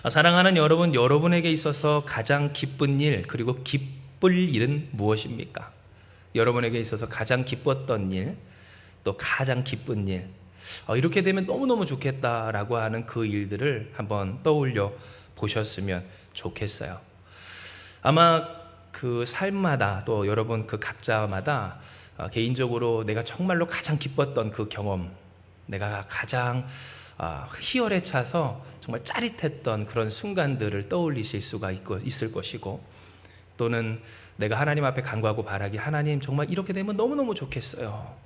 사랑하는 여러분, 여러분에게 있어서 가장 기쁜 일, 그리고 기쁠 일은 무엇입니까? 여러분에게 있어서 가장 기뻤던 일, 또 가장 기쁜 일, 이렇게 되면 너무너무 좋겠다라고 하는 그 일들을 한번 떠올려 보셨으면 좋겠어요. 아마 그 삶마다, 또 여러분 그 각자마다 개인적으로 내가 정말로 가장 기뻤던 그 경험, 내가 가장 희열에 차서 정말 짜릿했던 그런 순간들을 떠올리실 수가 있을 것이고, 또는 내가 하나님 앞에 간구하고 바라기, 하나님 정말 이렇게 되면 너무너무 좋겠어요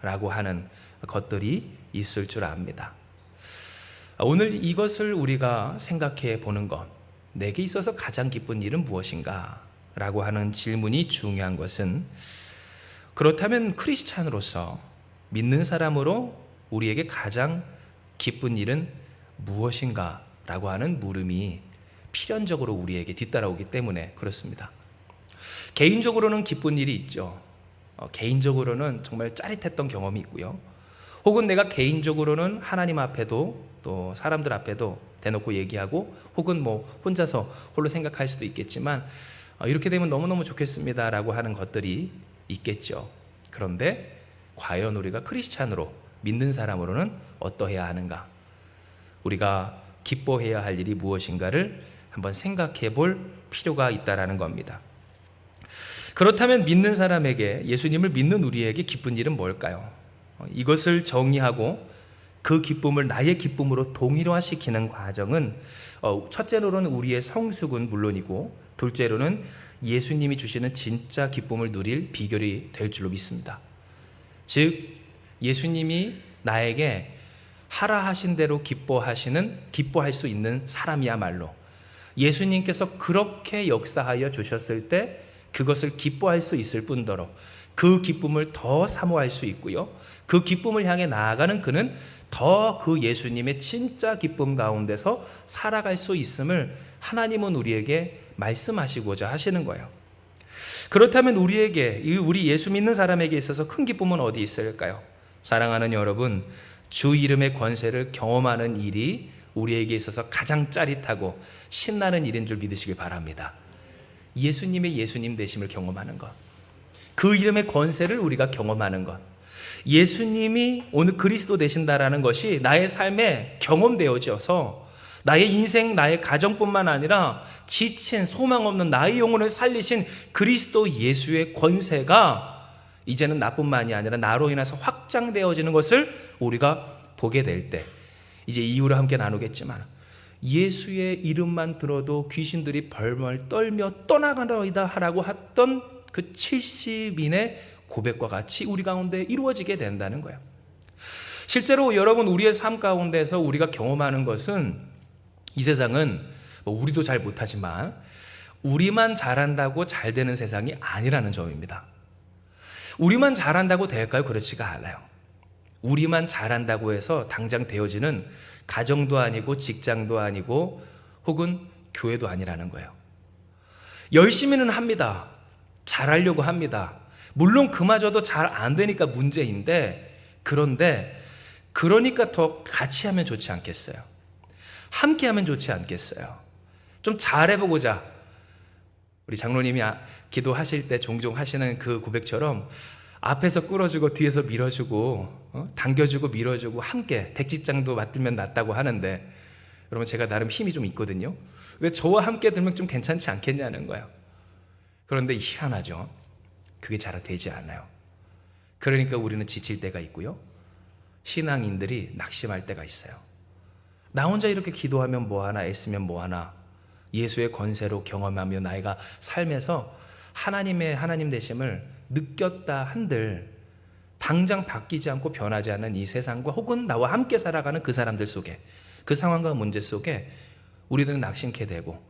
라고 하는 것들이 있을 줄 압니다. 오늘 이것을 우리가 생각해 보는 것, 내게 있어서 가장 기쁜 일은 무엇인가 라고 하는 질문이 중요한 것은, 그렇다면 크리스찬으로서, 믿는 사람으로 우리에게 가장 기쁜 일은 무엇인가 라고 하는 물음이 필연적으로 우리에게 뒤따라오기 때문에 그렇습니다. 개인적으로는 기쁜 일이 있죠. 개인적으로는 정말 짜릿했던 경험이 있고요. 혹은 내가 개인적으로는 하나님 앞에도 또 사람들 앞에도 대놓고 얘기하고, 혹은 혼자서 홀로 생각할 수도 있겠지만 이렇게 되면 너무너무 좋겠습니다 라고 하는 것들이 있겠죠. 그런데 과연 우리가 크리스찬으로, 믿는 사람으로는 어떠해야 하는가? 우리가 기뻐해야 할 일이 무엇인가를 한번 생각해 볼 필요가 있다는 겁니다. 그렇다면 믿는 사람에게, 예수님을 믿는 우리에게 기쁜 일은 뭘까요? 이것을 정의하고 그 기쁨을 나의 기쁨으로 동일화시키는 과정은, 첫째로는 우리의 성숙은 물론이고, 둘째로는 예수님이 주시는 진짜 기쁨을 누릴 비결이 될 줄로 믿습니다. 즉, 예수님이 나에게 하라 하신 대로 기뻐할 수 있는 사람이야말로, 예수님께서 그렇게 역사하여 주셨을 때 그것을 기뻐할 수 있을 뿐더러 그 기쁨을 더 사모할 수 있고요, 그 기쁨을 향해 나아가는 그는 더 그 예수님의 진짜 기쁨 가운데서 살아갈 수 있음을 하나님은 우리에게 말씀하시고자 하시는 거예요. 그렇다면 우리 예수 믿는 사람에게 있어서 큰 기쁨은 어디 있을까요? 사랑하는 여러분, 주 이름의 권세를 경험하는 일이 우리에게 있어서 가장 짜릿하고 신나는 일인 줄 믿으시길 바랍니다. 예수님의 예수님 되심을 경험하는 것, 그 이름의 권세를 우리가 경험하는 것, 예수님이 오늘 그리스도 되신다라는 것이 나의 삶에 경험되어져서 나의 인생, 나의 가정뿐만 아니라 지친 소망 없는 나의 영혼을 살리신 그리스도 예수의 권세가 이제는 나뿐만이 아니라 나로 인해서 확장되어지는 것을 우리가 보게 될 때, 이제 이유를 함께 나누겠지만, 예수의 이름만 들어도 귀신들이 벌벌 떨며 떠나가노이다 하라고 했던 그 70인의 고백과 같이 우리 가운데 이루어지게 된다는 거예요. 실제로 여러분, 우리의 삶 가운데서 우리가 경험하는 것은, 이 세상은 우리도 잘 못하지만 우리만 잘한다고 잘 되는 세상이 아니라는 점입니다. 우리만 잘한다고 될까요? 그렇지가 않아요. 우리만 잘한다고 해서 당장 되어지는 가정도 아니고 직장도 아니고 혹은 교회도 아니라는 거예요. 열심히는 합니다. 잘하려고 합니다. 물론 그마저도 잘 안 되니까 문제인데, 그러니까 더 같이 하면 좋지 않겠어요? 함께 하면 좋지 않겠어요? 좀 잘해보고자. 우리 장로님이 기도하실 때 종종 하시는 그 고백처럼 앞에서 끌어주고 뒤에서 밀어주고, 당겨주고 밀어주고 함께 백지장도 맞들면 낫다고 하는데, 여러분 제가 나름 힘이 좀 있거든요. 근데 저와 함께 들면 좀 괜찮지 않겠냐는 거예요. 그런데 희한하죠. 그게 잘 되지 않아요. 그러니까 우리는 지칠 때가 있고요, 신앙인들이 낙심할 때가 있어요. 나 혼자 이렇게 기도하면 뭐하나, 애쓰면 뭐하나, 예수의 권세로 경험하며 나이가 삶에서 하나님 되심을 느꼈다 한들 당장 바뀌지 않고 변하지 않는 이 세상과 혹은 나와 함께 살아가는 그 사람들 속에, 그 상황과 문제 속에 우리들은 낙심케 되고,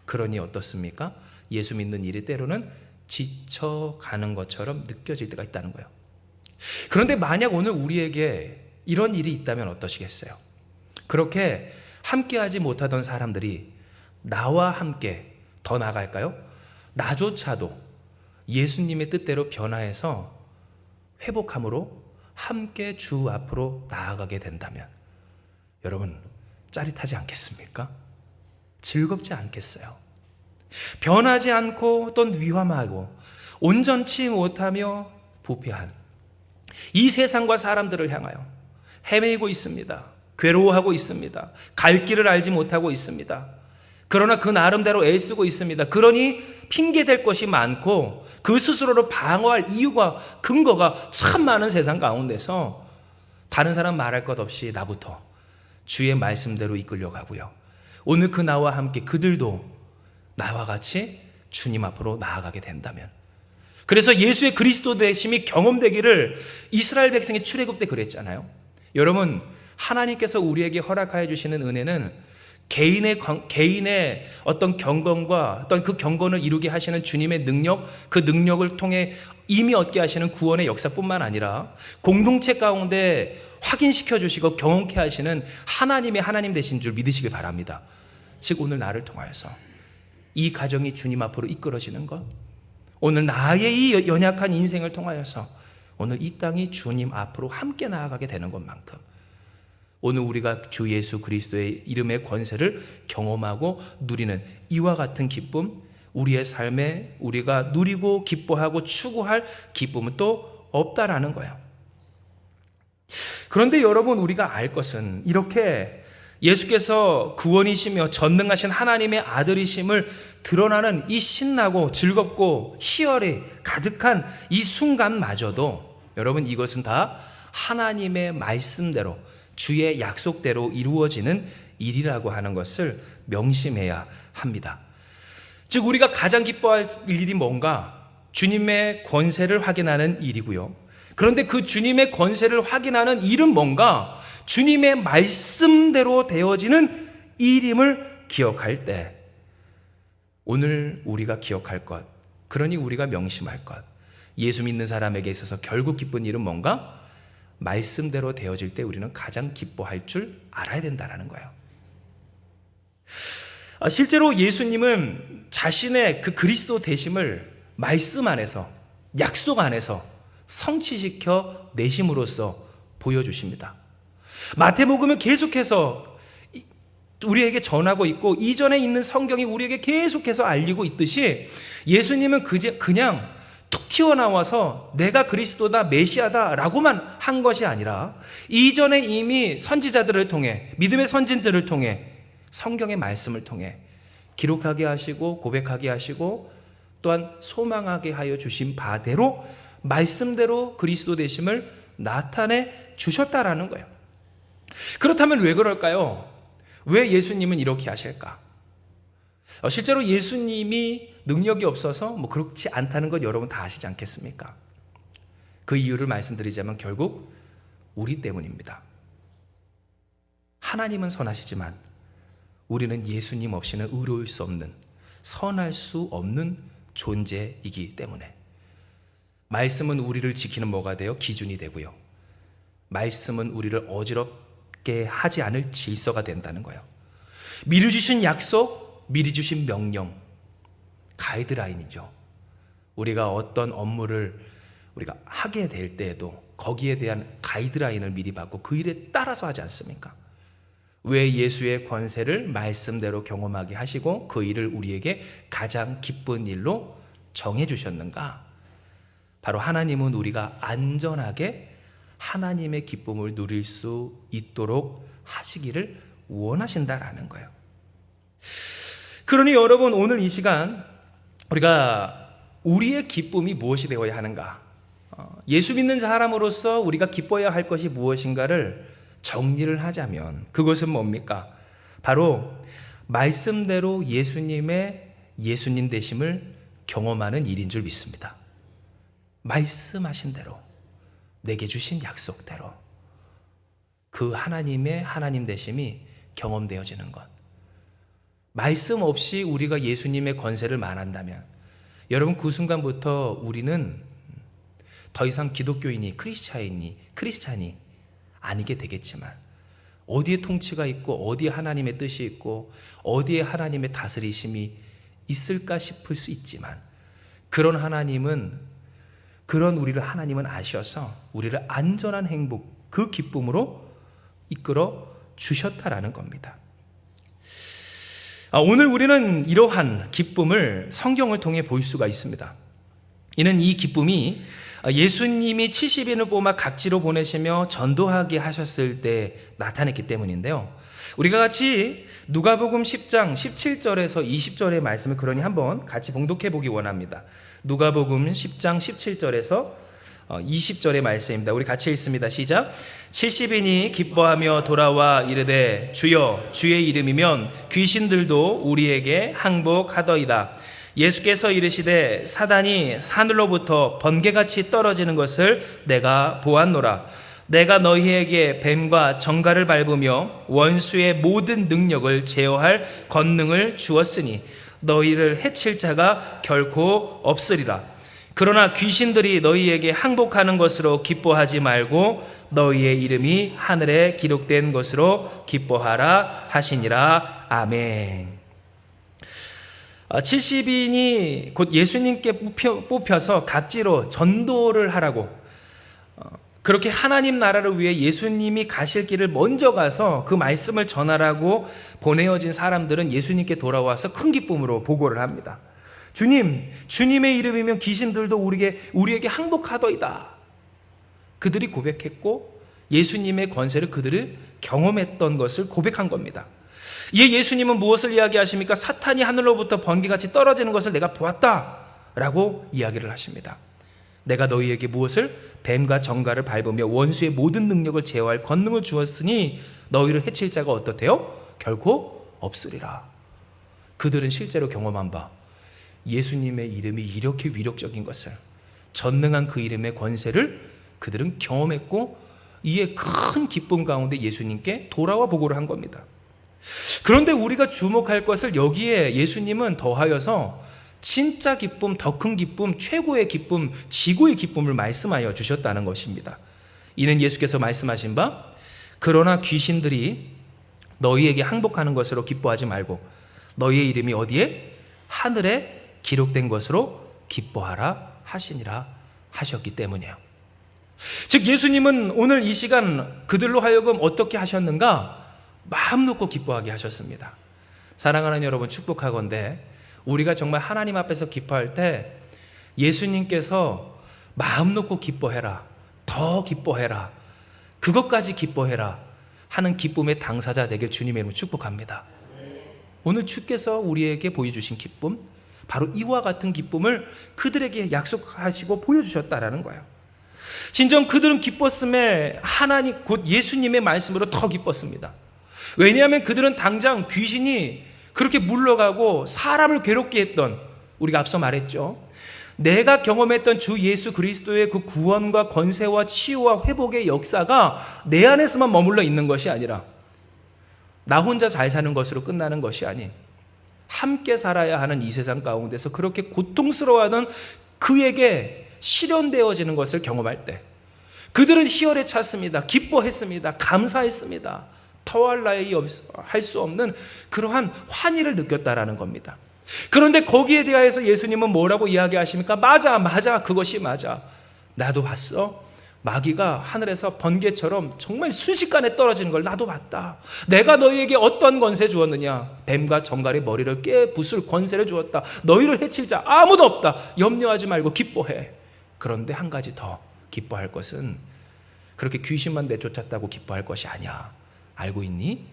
그러니 어떻습니까? 예수 믿는 일이 때로는 지쳐가는 것처럼 느껴질 때가 있다는 거예요. 그런데 만약 오늘 우리에게 이런 일이 있다면 어떠시겠어요? 그렇게 함께하지 못하던 사람들이 나와 함께 더 나아갈까요? 나조차도 예수님의 뜻대로 변화해서 회복함으로 함께 주 앞으로 나아가게 된다면 여러분 짜릿하지 않겠습니까? 즐겁지 않겠어요? 변하지 않고 또 위험하고 온전치 못하며 부패한 이 세상과 사람들을 향하여 헤매고 있습니다. 괴로워하고 있습니다. 갈 길을 알지 못하고 있습니다. 그러나 그 나름대로 애쓰고 있습니다. 그러니 핑계댈 것이 많고 그 스스로를 방어할 이유가 근거가 참 많은 세상 가운데서 다른 사람 말할 것 없이 나부터 주의 말씀대로 이끌려가고요. 오늘 그 나와 함께 그들도 나와 같이 주님 앞으로 나아가게 된다면, 그래서 예수의 그리스도 되심이 경험되기를 이스라엘 백성이 출애굽 때 그랬잖아요. 여러분, 하나님께서 우리에게 허락하여 주시는 은혜는 개인의 어떤 경건과 어떤 그 경건을 이루게 하시는 주님의 능력, 그 능력을 통해 이미 얻게 하시는 구원의 역사뿐만 아니라 공동체 가운데 확인시켜 주시고 경험케 하시는 하나님의 하나님 되신 줄 믿으시길 바랍니다. 즉 오늘 나를 통하여서 이 가정이 주님 앞으로 이끌어지는 것, 오늘 나의 이 연약한 인생을 통하여서 오늘 이 땅이 주님 앞으로 함께 나아가게 되는 것만큼 오늘 우리가 주 예수 그리스도의 이름의 권세를 경험하고 누리는 이와 같은 기쁨, 우리의 삶에 우리가 누리고 기뻐하고 추구할 기쁨은 또 없다라는 거예요. 그런데 여러분, 우리가 알 것은 이렇게 예수께서 구원이시며 전능하신 하나님의 아들이심을 드러나는 이 신나고 즐겁고 희열이 가득한 이 순간마저도 여러분, 이것은 다 하나님의 말씀대로 주의 약속대로 이루어지는 일이라고 하는 것을 명심해야 합니다. 즉 우리가 가장 기뻐할 일이 뭔가? 주님의 권세를 확인하는 일이고요. 그런데 그 주님의 권세를 확인하는 일은 뭔가? 주님의 말씀대로 되어지는 일임을 기억할 때 오늘 우리가 기억할 것, 그러니 우리가 명심할 것, 예수 믿는 사람에게 있어서 결국 기쁜 일은 뭔가? 말씀대로 되어질 때 우리는 가장 기뻐할 줄 알아야 된다는 거예요. 실제로 예수님은 자신의 그 그리스도 되심을 말씀 안에서, 약속 안에서 성취시켜 내심으로써 보여주십니다. 마태복음은 계속해서 우리에게 전하고 있고 이전에 있는 성경이 우리에게 계속해서 알리고 있듯이 예수님은 그냥 툭 튀어나와서 내가 그리스도다, 메시아다 라고만 한 것이 아니라 이전에 이미 선지자들을 통해, 믿음의 선진들을 통해, 성경의 말씀을 통해 기록하게 하시고 고백하게 하시고 또한 소망하게 하여 주신 바대로 말씀대로 그리스도 되심을 나타내 주셨다라는 거예요. 그렇다면 왜 그럴까요? 왜 예수님은 이렇게 하실까? 실제로 예수님이 능력이 없어서 그렇지 않다는 것 여러분 다 아시지 않겠습니까? 그 이유를 말씀드리자면 결국 우리 때문입니다. 하나님은 선하시지만 우리는 예수님 없이는 의로울 수 없는, 선할 수 없는 존재이기 때문에 말씀은 우리를 지키는 뭐가 돼요? 기준이 되고요. 말씀은 우리를 어지럽게 하지 않을 질서가 된다는 거예요. 미리 주신 약속, 미리 주신 명령, 가이드라인이죠. 우리가 어떤 업무를 우리가 하게 될 때에도 거기에 대한 가이드라인을 미리 받고 그 일에 따라서 하지 않습니까? 왜 예수의 권세를 말씀대로 경험하게 하시고 그 일을 우리에게 가장 기쁜 일로 정해주셨는가? 바로 하나님은 우리가 안전하게 하나님의 기쁨을 누릴 수 있도록 하시기를 원하신다라는 거예요. 그러니 여러분, 오늘 이 시간 우리가 우리의 기쁨이 무엇이 되어야 하는가? 예수 믿는 사람으로서 우리가 기뻐해야 할 것이 무엇인가를 정리를 하자면 그것은 뭡니까? 바로 말씀대로 예수님의 예수님 되심을 경험하는 일인 줄 믿습니다. 말씀하신 대로, 내게 주신 약속대로 그 하나님의 하나님 되심이 경험되어지는 것. 말씀 없이 우리가 예수님의 권세를 말한다면 여러분 그 순간부터 우리는 더 이상 기독교인이 크리스찬이 아니게 되겠지만 어디에 통치가 있고 어디에 하나님의 뜻이 있고 어디에 하나님의 다스리심이 있을까 싶을 수 있지만 그런 우리를 하나님은 아셔서 우리를 안전한 행복, 그 기쁨으로 이끌어 주셨다라는 겁니다. 오늘 우리는 이러한 기쁨을 성경을 통해 볼 수가 있습니다. 이는 이 기쁨이 예수님이 70인을 뽑아 각지로 보내시며 전도하게 하셨을 때 나타냈기 때문인데요. 우리가 같이 누가복음 10장 17절에서 20절의 말씀을 그러니 한번 같이 봉독해 보기 원합니다. 누가복음 10장 17절에서 20절의 말씀입니다. 우리 같이 읽습니다. 시작. 70인이 기뻐하며 돌아와 이르되 주여 주의 이름이면 귀신들도 우리에게 항복하더이다. 예수께서 이르시되 사단이 하늘로부터 번개같이 떨어지는 것을 내가 보았노라. 내가 너희에게 뱀과 정갈을 밟으며 원수의 모든 능력을 제어할 권능을 주었으니 너희를 해칠 자가 결코 없으리라. 그러나 귀신들이 너희에게 항복하는 것으로 기뻐하지 말고 너희의 이름이 하늘에 기록된 것으로 기뻐하라 하시니라. 아멘. 70인이 곧 예수님께 뽑혀서 각지로 전도를 하라고, 그렇게 하나님 나라를 위해 예수님이 가실 길을 먼저 가서 그 말씀을 전하라고 보내어진 사람들은 예수님께 돌아와서 큰 기쁨으로 보고를 합니다. 주님, 주님의 이름이면 귀신들도 우리에게 항복하더이다. 그들이 고백했고 예수님의 권세를 그들이 경험했던 것을 고백한 겁니다. 이에 예수님은 무엇을 이야기하십니까? 사탄이 하늘로부터 번개같이 떨어지는 것을 내가 보았다라고 이야기를 하십니다. 내가 너희에게 무엇을? 뱀과 정갈을 밟으며 원수의 모든 능력을 제어할 권능을 주었으니 너희를 해칠 자가 어떻대요? 결코 없으리라. 그들은 실제로 경험한 바 예수님의 이름이 이렇게 위력적인 것을, 전능한 그 이름의 권세를 그들은 경험했고 이에 큰 기쁨 가운데 예수님께 돌아와 보고를 한 겁니다. 그런데 우리가 주목할 것을 여기에 예수님은 더하여서 진짜 기쁨, 더 큰 기쁨, 최고의 기쁨, 지고의 기쁨을 말씀하여 주셨다는 것입니다. 이는 예수께서 말씀하신 바 그러나 귀신들이 너희에게 항복하는 것으로 기뻐하지 말고 너희의 이름이 어디에? 하늘에 기록된 것으로 기뻐하라 하시니라 하셨기 때문이에요. 즉 예수님은 오늘 이 시간 그들로 하여금 어떻게 하셨는가? 마음 놓고 기뻐하게 하셨습니다. 사랑하는 여러분, 축복하건대 우리가 정말 하나님 앞에서 기뻐할 때 예수님께서 마음 놓고 기뻐해라, 더 기뻐해라, 그것까지 기뻐해라 하는 기쁨의 당사자 되길 주님의 이름으로 축복합니다. 오늘 주께서 우리에게 보여주신 기쁨, 바로 이와 같은 기쁨을 그들에게 약속하시고 보여주셨다라는 거예요. 진정 그들은 기뻤음에 하나님 곧 예수님의 말씀으로 더 기뻤습니다. 왜냐하면 그들은 당장 귀신이 그렇게 물러가고 사람을 괴롭게 했던, 우리가 앞서 말했죠, 내가 경험했던 주 예수 그리스도의 그 구원과 권세와 치유와 회복의 역사가 내 안에서만 머물러 있는 것이 아니라 나 혼자 잘 사는 것으로 끝나는 것이 아닌 함께 살아야 하는 이 세상 가운데서 그렇게 고통스러워하던 그에게 실현되어지는 것을 경험할 때 그들은 희열에 찼습니다. 기뻐했습니다. 감사했습니다. 더할 나위 할 수 없는 그러한 환희를 느꼈다라는 겁니다. 그런데 거기에 대하여서 예수님은 뭐라고 이야기하십니까? 맞아, 그것이 맞아. 나도 봤어. 마귀가 하늘에서 번개처럼 정말 순식간에 떨어지는 걸 나도 봤다. 내가 너희에게 어떤 권세 주었느냐? 뱀과 정갈의 머리를 깨부술 권세를 주었다. 너희를 해칠 자 아무도 없다. 염려하지 말고 기뻐해. 그런데 한 가지 더 기뻐할 것은 그렇게 귀신만 내쫓았다고 기뻐할 것이 아니야. 알고 있니?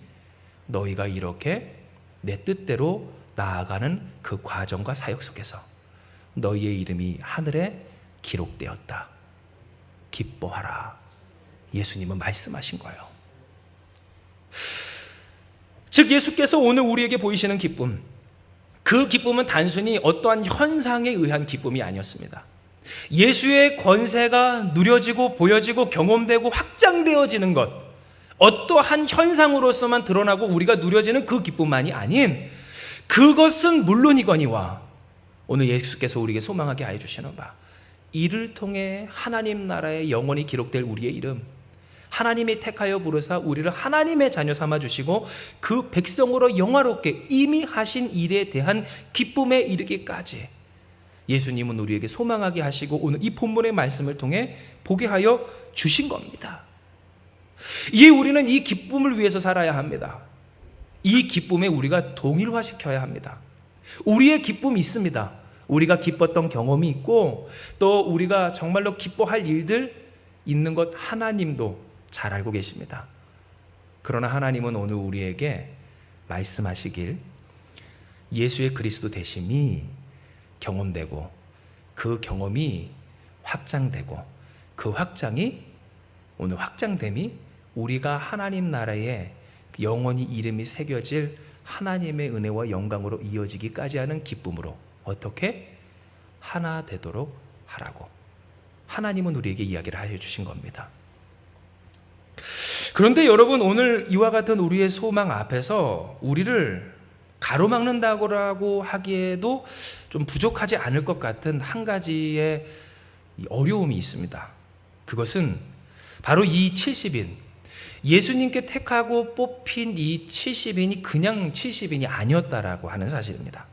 너희가 이렇게 내 뜻대로 나아가는 그 과정과 사역 속에서 너희의 이름이 하늘에 기록되었다. 기뻐하라. 예수님은 말씀하신 거예요. 즉 예수께서 오늘 우리에게 보이시는 기쁨, 그 기쁨은 단순히 어떠한 현상에 의한 기쁨이 아니었습니다. 예수의 권세가 누려지고 보여지고 경험되고 확장되어지는 것, 어떠한 현상으로서만 드러나고 우리가 누려지는 그 기쁨만이 아닌, 그것은 물론이거니와 오늘 예수께서 우리에게 소망하게 하여 주시는 바, 이를 통해 하나님 나라의 영원히 기록될 우리의 이름, 하나님이 택하여 부르사 우리를 하나님의 자녀 삼아 주시고 그 백성으로 영화롭게 이미 하신 일에 대한 기쁨에 이르기까지 예수님은 우리에게 소망하게 하시고 오늘 이 본문의 말씀을 통해 보게 하여 주신 겁니다. 이에 우리는 이 기쁨을 위해서 살아야 합니다. 이 기쁨에 우리가 동일화시켜야 합니다. 우리의 기쁨이 있습니다. 우리가 기뻤던 경험이 있고 또 우리가 정말로 기뻐할 일들 있는 것 하나님도 잘 알고 계십니다. 그러나 하나님은 오늘 우리에게 말씀하시길 예수의 그리스도 되심이 경험되고 그 경험이 확장되고 그 확장이 오늘 확장됨이 우리가 하나님 나라에 영원히 이름이 새겨질 하나님의 은혜와 영광으로 이어지기까지 하는 기쁨으로 어떻게 하나 되도록 하라고 하나님은 우리에게 이야기를 하여 주신 겁니다. 그런데 여러분, 오늘 이와 같은 우리의 소망 앞에서 우리를 가로막는다고 하기에도 좀 부족하지 않을 것 같은 한 가지의 어려움이 있습니다. 그것은 바로 이 70인, 예수님께 택하고 뽑힌 이 70인이 그냥 70인이 아니었다라고 하는 사실입니다.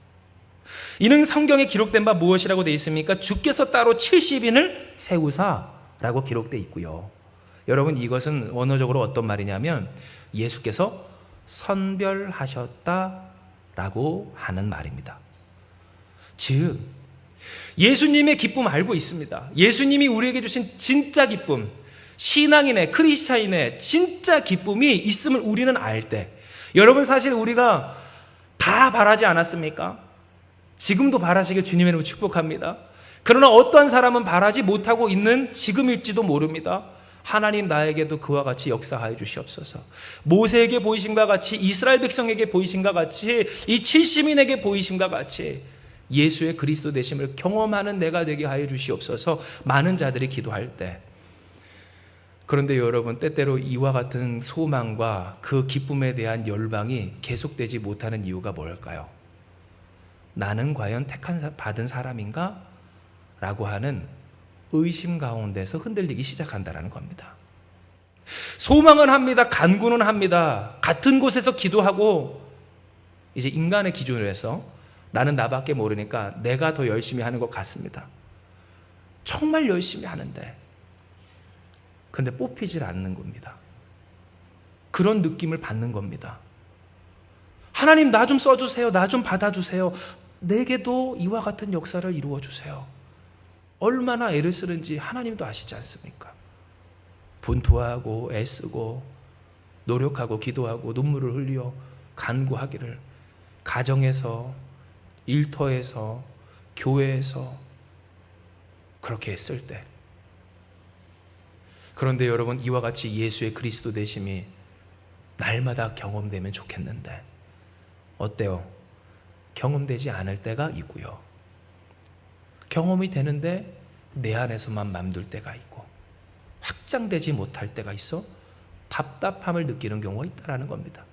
이는 성경에 기록된 바 무엇이라고 되어 있습니까? 주께서 따로 70인을 세우사라고 기록되어 있고요. 여러분, 이것은 원어적으로 어떤 말이냐면 예수께서 선별하셨다라고 하는 말입니다. 즉, 예수님의 기쁨 알고 있습니다. 예수님이 우리에게 주신 진짜 기쁨, 신앙인의 크리스찬인의 진짜 기쁨이 있음을 우리는 알 때, 여러분, 사실 우리가 다 바라지 않았습니까? 지금도 바라시길 주님의 이름으로 축복합니다. 그러나 어떠한 사람은 바라지 못하고 있는 지금일지도 모릅니다. 하나님 나에게도 그와 같이 역사하여 주시옵소서. 모세에게 보이심과 같이, 이스라엘 백성에게 보이심과 같이, 이 70인에게 보이심과 같이 예수의 그리스도 되심을 경험하는 내가 되게 하여 주시옵소서. 많은 자들이 기도할 때, 그런데 여러분, 때때로 이와 같은 소망과 그 기쁨에 대한 열방이 계속되지 못하는 이유가 뭘까요? 나는 과연 받은 사람인가? 라고 하는 의심 가운데서 흔들리기 시작한다는 겁니다. 소망은 합니다. 간구는 합니다. 같은 곳에서 기도하고 이제 인간의 기준으로 해서 나는 나밖에 모르니까 내가 더 열심히 하는 것 같습니다. 정말 열심히 하는데 그런데 뽑히질 않는 겁니다. 그런 느낌을 받는 겁니다. 하나님, 나 좀 써주세요. 나 좀 받아주세요. 내게도 이와 같은 역사를 이루어 주세요. 얼마나 애를 쓰는지 하나님도 아시지 않습니까? 분투하고 애쓰고 노력하고 기도하고 눈물을 흘려 간구하기를 가정에서, 일터에서, 교회에서 그렇게 했을 때, 그런데 여러분, 이와 같이 예수의 그리스도 되심이 날마다 경험되면 좋겠는데 어때요? 경험되지 않을 때가 있고요. 경험이 되는데 내 안에서만 맘둘 때가 있고 확장되지 못할 때가 있어 답답함을 느끼는 경우가 있다는 겁니다.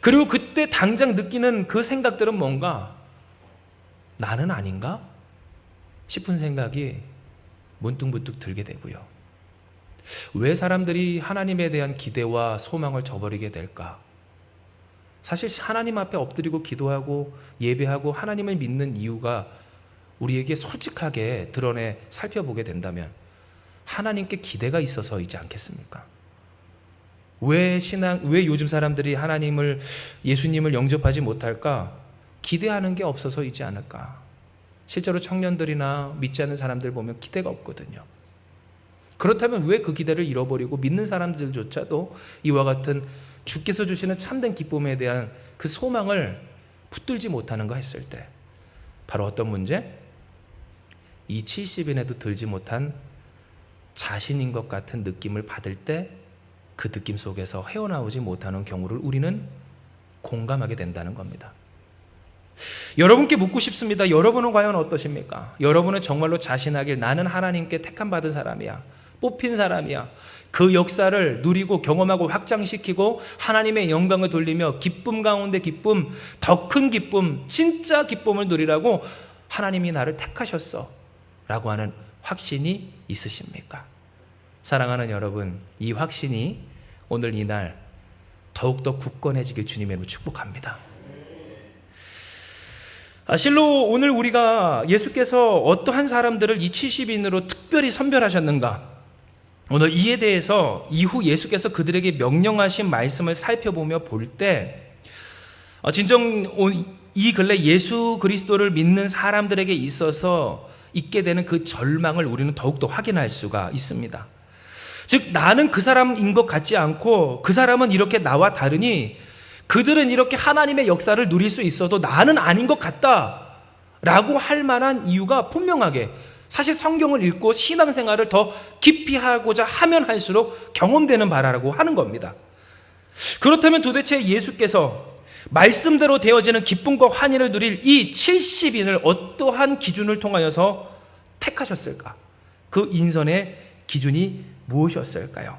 그리고 그때 당장 느끼는 그 생각들은 뭔가 나는 아닌가 싶은 생각이 문득문득 들게 되고요. 왜 사람들이 하나님에 대한 기대와 소망을 저버리게 될까? 사실 하나님 앞에 엎드리고 기도하고 예배하고 하나님을 믿는 이유가 우리에게 솔직하게 드러내 살펴보게 된다면 하나님께 기대가 있어서이지 않겠습니까? 왜 요즘 사람들이 예수님을 영접하지 못할까? 기대하는 게 없어서이지 않을까? 실제로 청년들이나 믿지 않는 사람들 보면 기대가 없거든요. 그렇다면 왜 그 기대를 잃어버리고 믿는 사람들조차도 이와 같은 주께서 주시는 참된 기쁨에 대한 그 소망을 붙들지 못하는가 했을 때, 바로 어떤 문제? 이 70인에도 들지 못한 자신인 것 같은 느낌을 받을 때 그 느낌 속에서 헤어나오지 못하는 경우를 우리는 공감하게 된다는 겁니다. 여러분께 묻고 싶습니다. 여러분은 과연 어떠십니까? 여러분은 정말로 자신하길 나는 하나님께 택함 받은 사람이야, 뽑힌 사람이야, 그 역사를 누리고 경험하고 확장시키고 하나님의 영광을 돌리며 기쁨 가운데 기쁨, 더 큰 기쁨, 진짜 기쁨을 누리라고 하나님이 나를 택하셨어 라고 하는 확신이 있으십니까? 사랑하는 여러분, 이 확신이 오늘 이날 더욱더 굳건해지길 주님의 이름으로 축복합니다. 실로 오늘 우리가 예수께서 어떠한 사람들을 이 70인으로 특별히 선별하셨는가? 오늘 이에 대해서 이후 예수께서 그들에게 명령하신 말씀을 살펴보며 볼 때 진정 이 근래 예수 그리스도를 믿는 사람들에게 있어서 있게 되는 그 절망을 우리는 더욱더 확인할 수가 있습니다. 즉 나는 그 사람인 것 같지 않고 그 사람은 이렇게 나와 다르니 그들은 이렇게 하나님의 역사를 누릴 수 있어도 나는 아닌 것 같다 라고 할 만한 이유가 분명하게 사실 성경을 읽고 신앙생활을 더 깊이 하고자 하면 할수록 경험되는 바라고 하는 겁니다. 그렇다면 도대체 예수께서 말씀대로 되어지는 기쁨과 환희를 누릴 이 70인을 어떠한 기준을 통하여서 택하셨을까? 그 인선의 기준이 무엇이었을까요?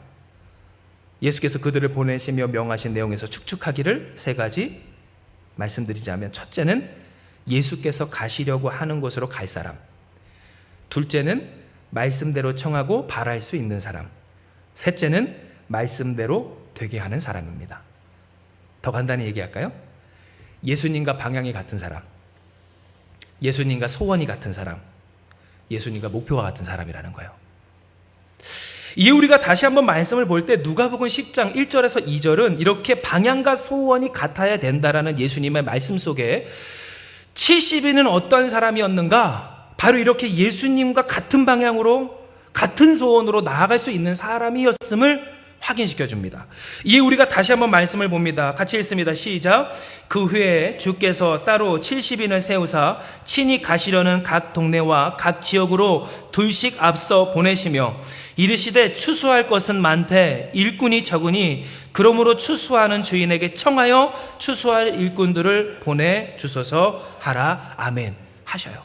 예수께서 그들을 보내시며 명하신 내용에서 축축하기를 세 가지 말씀드리자면, 첫째는 예수께서 가시려고 하는 곳으로 갈 사람, 둘째는 말씀대로 청하고 바랄 수 있는 사람, 셋째는 말씀대로 되게 하는 사람입니다. 더 간단히 얘기할까요? 예수님과 방향이 같은 사람, 예수님과 소원이 같은 사람, 예수님과 목표가 같은 사람이라는 거예요. 이에 우리가 다시 한번 말씀을 볼 때 누가복음 10장 1절에서 2절은 이렇게 방향과 소원이 같아야 된다라는 예수님의 말씀 속에 70인은 어떤 사람이었는가? 바로 이렇게 예수님과 같은 방향으로 같은 소원으로 나아갈 수 있는 사람이었음을 확인시켜 줍니다. 이에 우리가 다시 한번 말씀을 봅니다. 같이 읽습니다. 시작. 그 후에 주께서 따로 70인을 세우사 친히 가시려는 각 동네와 각 지역으로 둘씩 앞서 보내시며 이르시되 추수할 것은 많되 일꾼이 적으니 그러므로 추수하는 주인에게 청하여 추수할 일꾼들을 보내주소서 하라. 아멘 하셔요.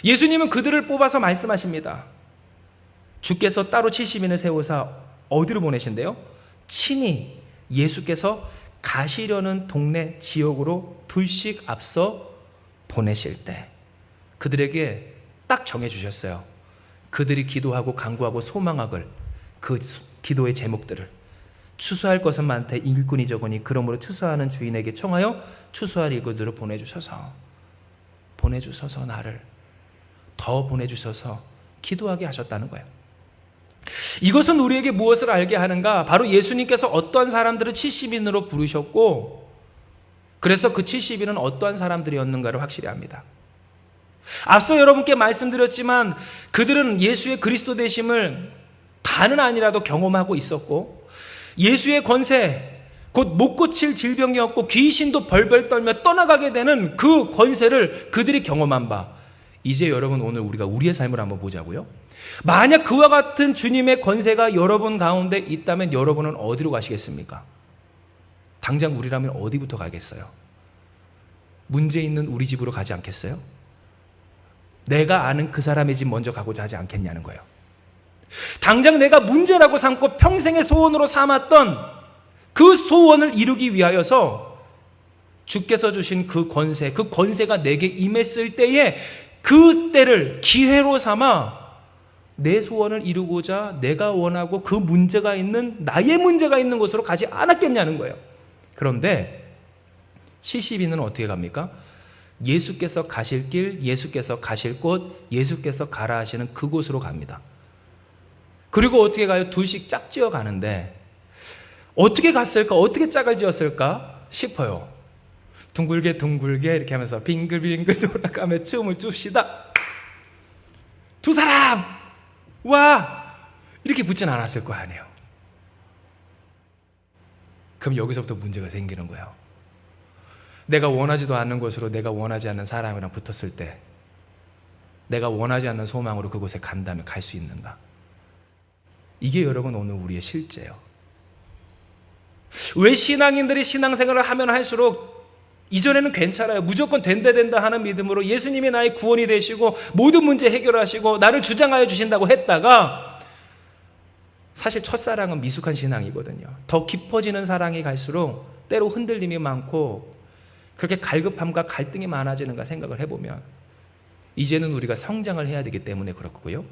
예수님은 그들을 뽑아서 말씀하십니다. 주께서 따로 70인을 세우사 어디로 보내신대요? 친히 예수께서 가시려는 동네 지역으로 둘씩 앞서 보내실 때 그들에게 딱 정해주셨어요. 그들이 기도하고 간구하고 소망하걸 그 기도의 제목들을 추수할 것은 많되 일꾼이 적으니 그러므로 추수하는 주인에게 청하여 추수할 일꾼들을 보내주셔서 나를 더 보내주셔서 기도하게 하셨다는 거예요. 이것은 우리에게 무엇을 알게 하는가? 바로 예수님께서 어떠한 사람들을 70인으로 부르셨고 그래서 그 70인은 어떠한 사람들이었는가를 확실히 압니다. 앞서 여러분께 말씀드렸지만 그들은 예수의 그리스도 되심을 다는 아니라도 경험하고 있었고 예수의 권세, 곧 못 고칠 질병이었고 귀신도 벌벌 떨며 떠나가게 되는 그 권세를 그들이 경험한 바, 이제 여러분 오늘 우리가 우리의 삶을 한번 보자고요. 만약 그와 같은 주님의 권세가 여러분 가운데 있다면 여러분은 어디로 가시겠습니까? 당장 우리라면 어디부터 가겠어요? 문제 있는 우리 집으로 가지 않겠어요? 내가 아는 그 사람의 집 먼저 가고자 하지 않겠냐는 거예요. 당장 내가 문제라고 삼고 평생의 소원으로 삼았던 그 소원을 이루기 위하여서 주께서 주신 그 권세가 내게 임했을 때에 그 때를 기회로 삼아 내 소원을 이루고자 내가 원하고 그 문제가 있는 나의 문제가 있는 곳으로 가지 않았겠냐는 거예요. 그런데 70인은 어떻게 갑니까? 예수께서 가실 길, 예수께서 가실 곳, 예수께서 가라 하시는 그곳으로 갑니다. 그리고 어떻게 가요? 둘씩 짝지어 가는데 어떻게 갔을까? 어떻게 짝을 지었을까 싶어요. 둥글게 이렇게 하면서 빙글빙글 돌아가며 춤을 춥시다. 두 사람! 와! 이렇게 붙진 않았을 거 아니에요. 그럼 여기서부터 문제가 생기는 거예요. 내가 원하지도 않는 곳으로 내가 원하지 않는 사람이랑 붙었을 때 내가 원하지 않는 소망으로 그곳에 간다면 갈 수 있는가? 이게 여러분 오늘 우리의 실제예요. 왜 신앙인들이 신앙생활을 하면 할수록 이전에는 괜찮아요. 무조건 된다 하는 믿음으로 예수님이 나의 구원이 되시고 모든 문제 해결하시고 나를 주장하여 주신다고 했다가 사실 첫사랑은 미숙한 신앙이거든요. 더 깊어지는 사랑이 갈수록 때로 흔들림이 많고 그렇게 갈급함과 갈등이 많아지는가 생각을 해보면 이제는 우리가 성장을 해야 되기 때문에 그렇고요.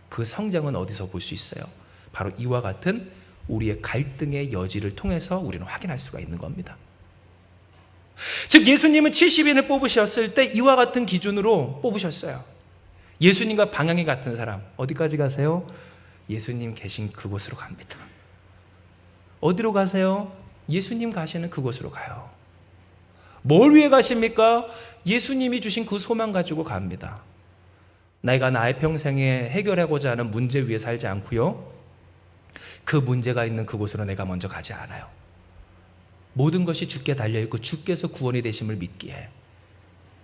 그 성장은 어디서 볼 수 있어요? 바로 이와 같은 우리의 갈등의 여지를 통해서 우리는 확인할 수가 있는 겁니다. 즉 예수님은 70인을 뽑으셨을 때 이와 같은 기준으로 뽑으셨어요. 예수님과 방향이 같은 사람 어디까지 가세요? 예수님 계신 그곳으로 갑니다. 어디로 가세요? 예수님 가시는 그곳으로 가요. 뭘 위해 가십니까? 예수님이 주신 그 소망 가지고 갑니다. 내가 나의 평생에 해결하고자 하는 문제 위에 살지 않고요, 그 문제가 있는 그곳으로 내가 먼저 가지 않아요. 모든 것이 주께 달려있고 주께서 구원이 되심을 믿기에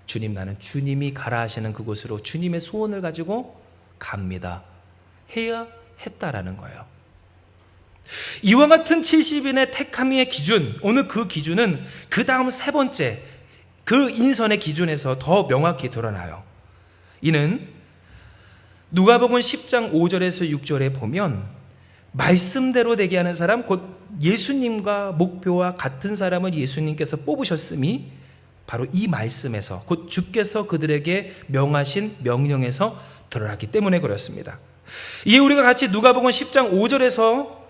주님, 나는 주님이 가라 하시는 그곳으로 주님의 소원을 가지고 갑니다. 해야 했다라는 거예요. 이와 같은 70인의 택함의 기준, 오늘 그 기준은 그 다음 세 번째 그 인선의 기준에서 더 명확히 드러나요. 이는 누가복음 10장 5절에서 6절에 보면 말씀대로 되게 하는 사람, 곧 예수님과 목표와 같은 사람을 예수님께서 뽑으셨음이 바로 이 말씀에서, 곧 주께서 그들에게 명하신 명령에서 드러났기 때문에 그렇습니다. 이에 우리가 같이 누가복음 10장 5절에서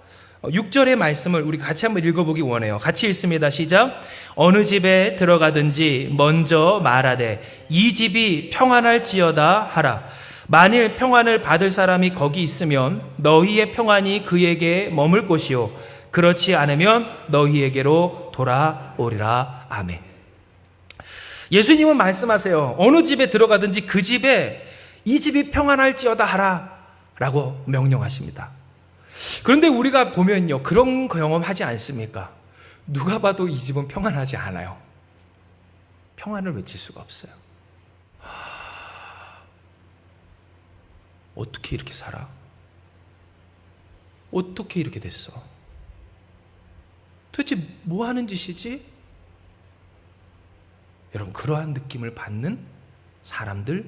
6절의 말씀을 우리 같이 한번 읽어보기 원해요. 같이 읽습니다. 시작. 어느 집에 들어가든지 먼저 말하되 이 집이 평안할지어다 하라. 만일 평안을 받을 사람이 거기 있으면 너희의 평안이 그에게 머물 곳이요, 그렇지 않으면 너희에게로 돌아오리라. 아멘. 예수님은 말씀하세요. 어느 집에 들어가든지 그 집에 이 집이 평안할지어다 하라 라고 명령하십니다. 그런데 우리가 보면요, 그런 경험하지 않습니까? 누가 봐도 이 집은 평안하지 않아요. 평안을 외칠 수가 없어요. 어떻게 이렇게 살아? 어떻게 이렇게 됐어? 도대체 뭐 하는 짓이지? 여러분, 그러한 느낌을 받는 사람들,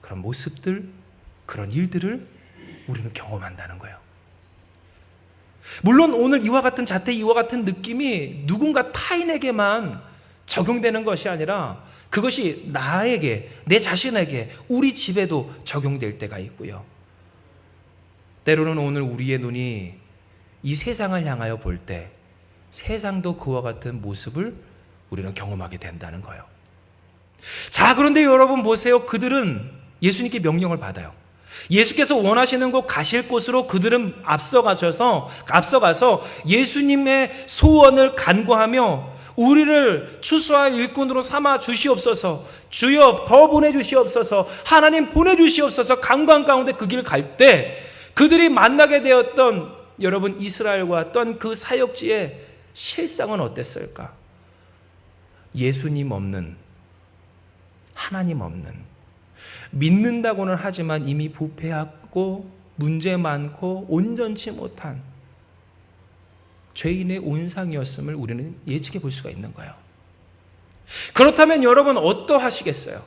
그런 모습들, 그런 일들을 우리는 경험한다는 거예요. 물론 오늘 이와 같은 자태, 이와 같은 느낌이 누군가 타인에게만 적용되는 것이 아니라 그것이 나에게, 내 자신에게, 우리 집에도 적용될 때가 있고요. 때로는 오늘 우리의 눈이 이 세상을 향하여 볼 때 세상도 그와 같은 모습을 우리는 경험하게 된다는 거예요. 자, 그런데 여러분 보세요. 그들은 예수님께 명령을 받아요. 예수께서 원하시는 곳, 가실 곳으로 그들은 앞서가서 예수님의 소원을 간구하며 우리를 추수할 일꾼으로 삼아 주시옵소서, 주여 더 보내주시옵소서, 하나님 보내주시옵소서 간구한 가운데 그 길을 갈 때 그들이 만나게 되었던, 여러분, 이스라엘과 어떤 그 사역지의 실상은 어땠을까? 예수님 없는, 하나님 없는, 믿는다고는 하지만 이미 부패하고 문제 많고 온전치 못한 죄인의 온상이었음을 우리는 예측해 볼 수가 있는 거예요. 그렇다면 여러분 어떠하시겠어요?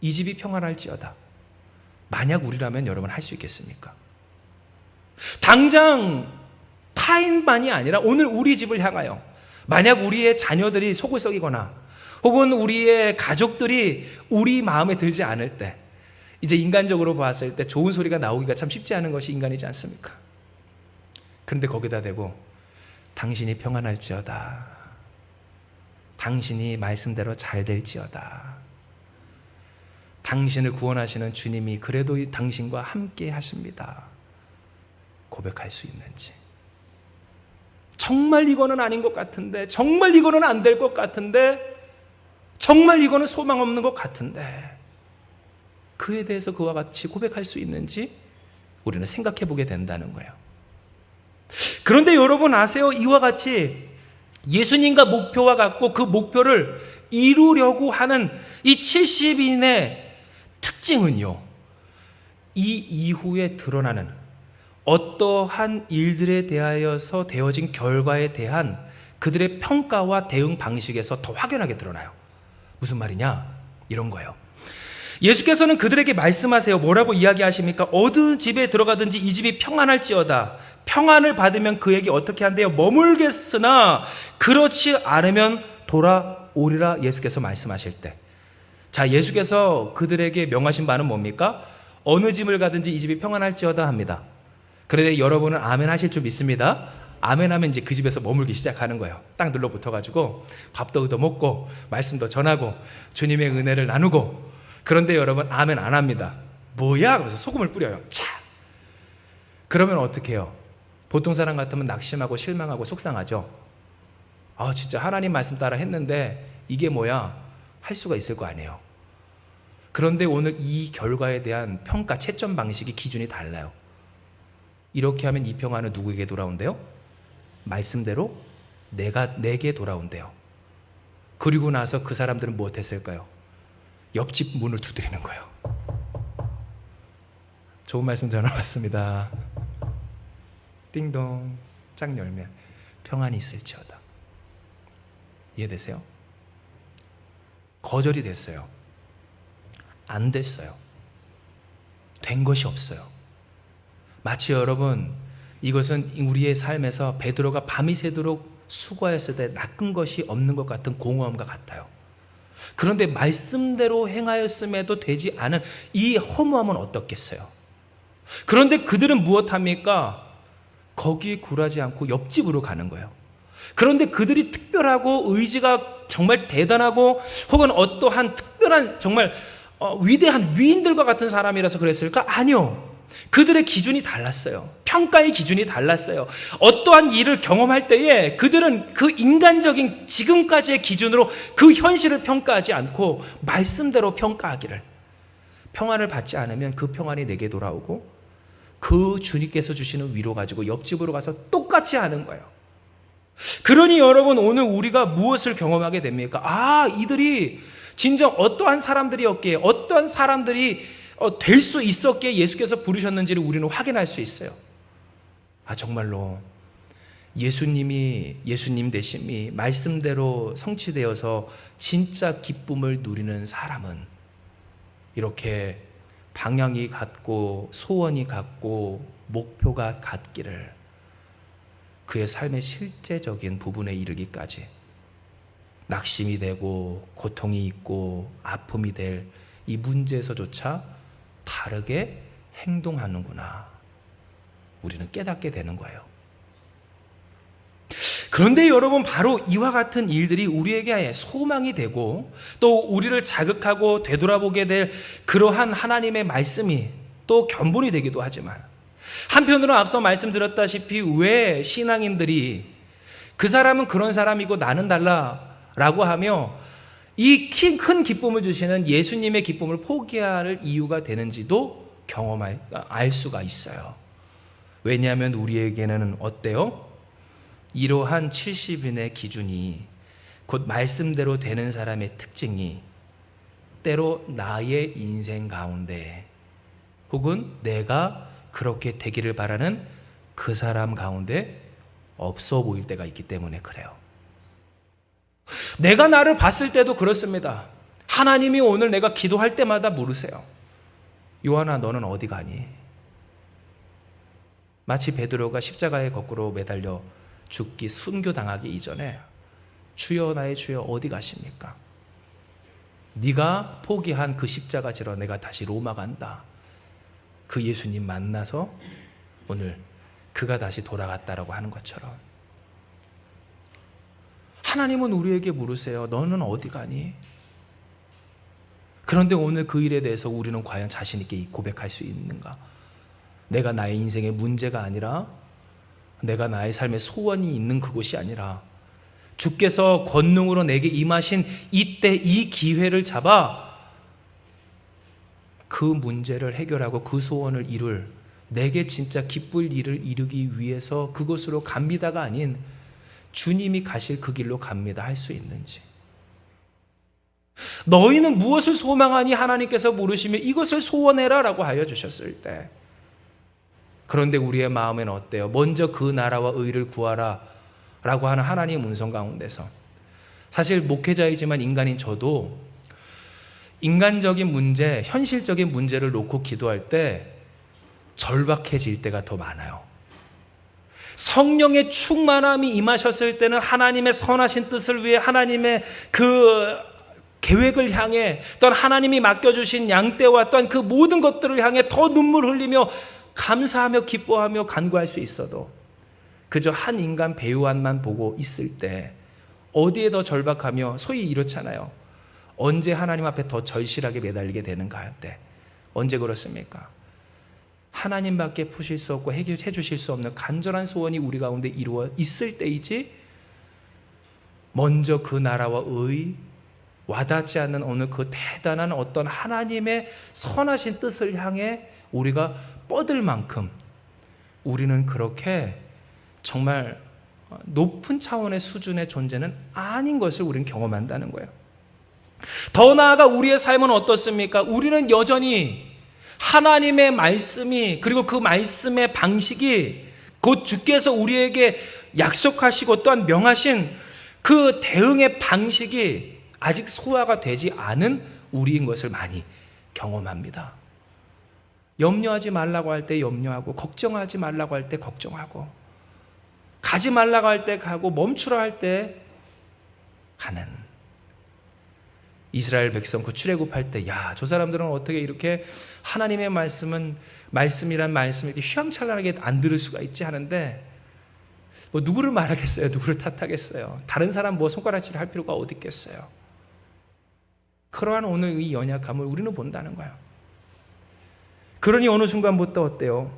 이 집이 평안할지어다. 만약 우리라면 여러분 할 수 있겠습니까? 당장 타인만이 아니라 오늘 우리 집을 향하여, 만약 우리의 자녀들이 속을 썩이거나 혹은 우리의 가족들이 우리 마음에 들지 않을 때, 이제 인간적으로 봤을 때 좋은 소리가 나오기가 참 쉽지 않은 것이 인간이지 않습니까? 그런데 거기다 대고 당신이 평안할지어다, 당신이 말씀대로 잘 될지어다, 당신을 구원하시는 주님이 그래도 당신과 함께 하십니다, 고백할 수 있는지. 정말 이거는 아닌 것 같은데, 정말 이거는 안 될 것 같은데, 정말 이거는 소망 없는 것 같은데, 그에 대해서 그와 같이 고백할 수 있는지 우리는 생각해 보게 된다는 거예요. 그런데 여러분 아세요? 이와 같이 예수님과 목표와 같고 그 목표를 이루려고 하는 이 70인의 특징은요, 이 이후에 드러나는 어떠한 일들에 대하여서 되어진 결과에 대한 그들의 평가와 대응 방식에서 더 확연하게 드러나요. 무슨 말이냐? 이런 거예요. 예수께서는 그들에게 말씀하세요. 뭐라고 이야기하십니까? 어느 집에 들어가든지 이 집이 평안할지어다. 평안을 받으면 그에게 어떻게 한대요? 머물겠으나 그렇지 않으면 돌아오리라. 예수께서 말씀하실 때, 자, 예수께서 그들에게 명하신 바는 뭡니까? 어느 집을 가든지 이 집이 평안할지어다 합니다. 그런데 여러분은 아멘 하실 줄 믿습니다. 아멘 하면 이제 그 집에서 머물기 시작하는 거예요. 딱 눌러붙어가지고 밥도 얻어 먹고 말씀도 전하고 주님의 은혜를 나누고. 그런데 여러분 아멘 안 합니다. 뭐야? 그래서 소금을 뿌려요. 차! 그러면 어떻게 해요? 보통 사람 같으면 낙심하고 실망하고 속상하죠. 진짜 하나님 말씀 따라 했는데 이게 뭐야? 할 수가 있을 거 아니에요. 그런데 오늘 이 결과에 대한 평가, 채점 방식이 기준이 달라요. 이렇게 하면 이 평화는 누구에게 돌아온대요? 말씀대로 내게 돌아온대요. 그리고 나서 그 사람들은 무엇했을까요? 옆집 문을 두드리는 거예요. 좋은 말씀 전화 왔습니다. 띵동, 짝 열면 평안이 있을지어다. 이해되세요? 거절이 됐어요. 안 됐어요. 된 것이 없어요. 마치 여러분, 이것은 우리의 삶에서 베드로가 밤이 새도록 수고하였을 때 낚은 것이 없는 것 같은 공허함과 같아요. 그런데 말씀대로 행하였음에도 되지 않은 이 허무함은 어떻겠어요? 그런데 그들은 무엇합니까? 거기에 굴하지 않고 옆집으로 가는 거예요. 그런데 그들이 특별하고 의지가 정말 대단하고 혹은 어떠한 특별한 정말 위대한 위인들과 같은 사람이라서 그랬을까? 아니요. 그들의 기준이 달랐어요. 평가의 기준이 달랐어요. 어떠한 일을 경험할 때에 그들은 그 인간적인 지금까지의 기준으로 그 현실을 평가하지 않고 말씀대로 평가하기를. 평안을 받지 않으면 그 평안이 내게 돌아오고 그 주님께서 주시는 위로 가지고 옆집으로 가서 똑같이 하는 거예요. 그러니 여러분, 오늘 우리가 무엇을 경험하게 됩니까? 이들이 진정 어떠한 사람들이었기에, 어떠한 사람들이 될 수 있었기에 예수께서 부르셨는지를 우리는 확인할 수 있어요. 정말로 예수님 되심이 말씀대로 성취되어서 진짜 기쁨을 누리는 사람은 이렇게 방향이 같고 소원이 같고 목표가 같기를, 그의 삶의 실제적인 부분에 이르기까지 낙심이 되고 고통이 있고 아픔이 될 이 문제에서조차 다르게 행동하는구나, 우리는 깨닫게 되는 거예요. 그런데 여러분, 바로 이와 같은 일들이 우리에게 소망이 되고 또 우리를 자극하고 되돌아보게 될 그러한 하나님의 말씀이 또 견본이 되기도 하지만, 한편으로 앞서 말씀드렸다시피 왜 신앙인들이 그 사람은 그런 사람이고 나는 달라라고 하며 이 큰 기쁨을 주시는 예수님의 기쁨을 포기할 이유가 되는지도 알 수가 있어요. 왜냐하면 우리에게는 어때요? 이러한 70인의 기준이, 곧 말씀대로 되는 사람의 특징이 때로 나의 인생 가운데 혹은 내가 그렇게 되기를 바라는 그 사람 가운데 없어 보일 때가 있기 때문에 그래요. 내가 나를 봤을 때도 그렇습니다. 하나님이 오늘 내가 기도할 때마다 물으세요. 요한아, 너는 어디 가니? 마치 베드로가 십자가에 거꾸로 매달려 죽기, 순교당하기 이전에 주여, 나의 주여, 어디 가십니까? 네가 포기한 그 십자가 지러 내가 다시 로마 간다. 그 예수님 만나서 오늘 그가 다시 돌아갔다라고 하는 것처럼 하나님은 우리에게 물으세요. 너는 어디 가니? 그런데 오늘 그 일에 대해서 우리는 과연 자신 있게 고백할 수 있는가? 내가 나의 인생의 문제가 아니라, 내가 나의 삶의 소원이 있는 그곳이 아니라, 주께서 권능으로 내게 임하신 이때 이 기회를 잡아 그 문제를 해결하고 그 소원을 이룰, 내게 진짜 기쁠 일을 이루기 위해서 그곳으로 갑니다가 아닌 주님이 가실 그 길로 갑니다 할 수 있는지. 너희는 무엇을 소망하니? 하나님께서 물으시며 이것을 소원해라 라고 하여 주셨을 때, 그런데 우리의 마음에는 어때요? 먼저 그 나라와 의를 구하라 라고 하는 하나님의 음성 가운데서, 사실 목회자이지만 인간인 저도 인간적인 문제, 현실적인 문제를 놓고 기도할 때 절박해질 때가 더 많아요. 성령의 충만함이 임하셨을 때는 하나님의 선하신 뜻을 위해, 하나님의 그 계획을 향해, 또한 하나님이 맡겨주신 양떼와 또한 그 모든 것들을 향해 더 눈물 흘리며 감사하며 기뻐하며 간구할 수 있어도, 그저 한 인간 배우안만 보고 있을 때 어디에 더 절박하며, 소위 이렇잖아요. 언제 하나님 앞에 더 절실하게 매달리게 되는가 할 때, 언제 그렇습니까? 하나님밖에 푸실 수 없고 해결해 주실 수 없는 간절한 소원이 우리 가운데 이루어 있을 때이지, 먼저 그 나라와 의, 와닿지 않는 오늘 그 대단한 어떤 하나님의 선하신 뜻을 향해 우리가 뻗을 만큼 우리는 그렇게 정말 높은 차원의 수준의 존재는 아닌 것을 우리는 경험한다는 거예요. 더 나아가 우리의 삶은 어떻습니까? 우리는 여전히 하나님의 말씀이, 그리고 그 말씀의 방식이, 곧 주께서 우리에게 약속하시고 또한 명하신 그 대응의 방식이 아직 소화가 되지 않은 우리인 것을 많이 경험합니다. 염려하지 말라고 할 때 염려하고, 걱정하지 말라고 할 때 걱정하고, 가지 말라고 할 때 가고, 멈추라 할 때 가는. 이스라엘 백성 그 출애굽할 때, 야, 저 사람들은 어떻게 이렇게 하나님의 말씀이란 말씀을 이렇게 휘황찬란하게 안 들을 수가 있지 하는데, 뭐 누구를 말하겠어요? 누구를 탓하겠어요? 다른 사람 뭐 손가락질 할 필요가 어디 있겠어요? 그러한 오늘 이 연약함을 우리는 본다는 거예요. 그러니 어느 순간부터 어때요?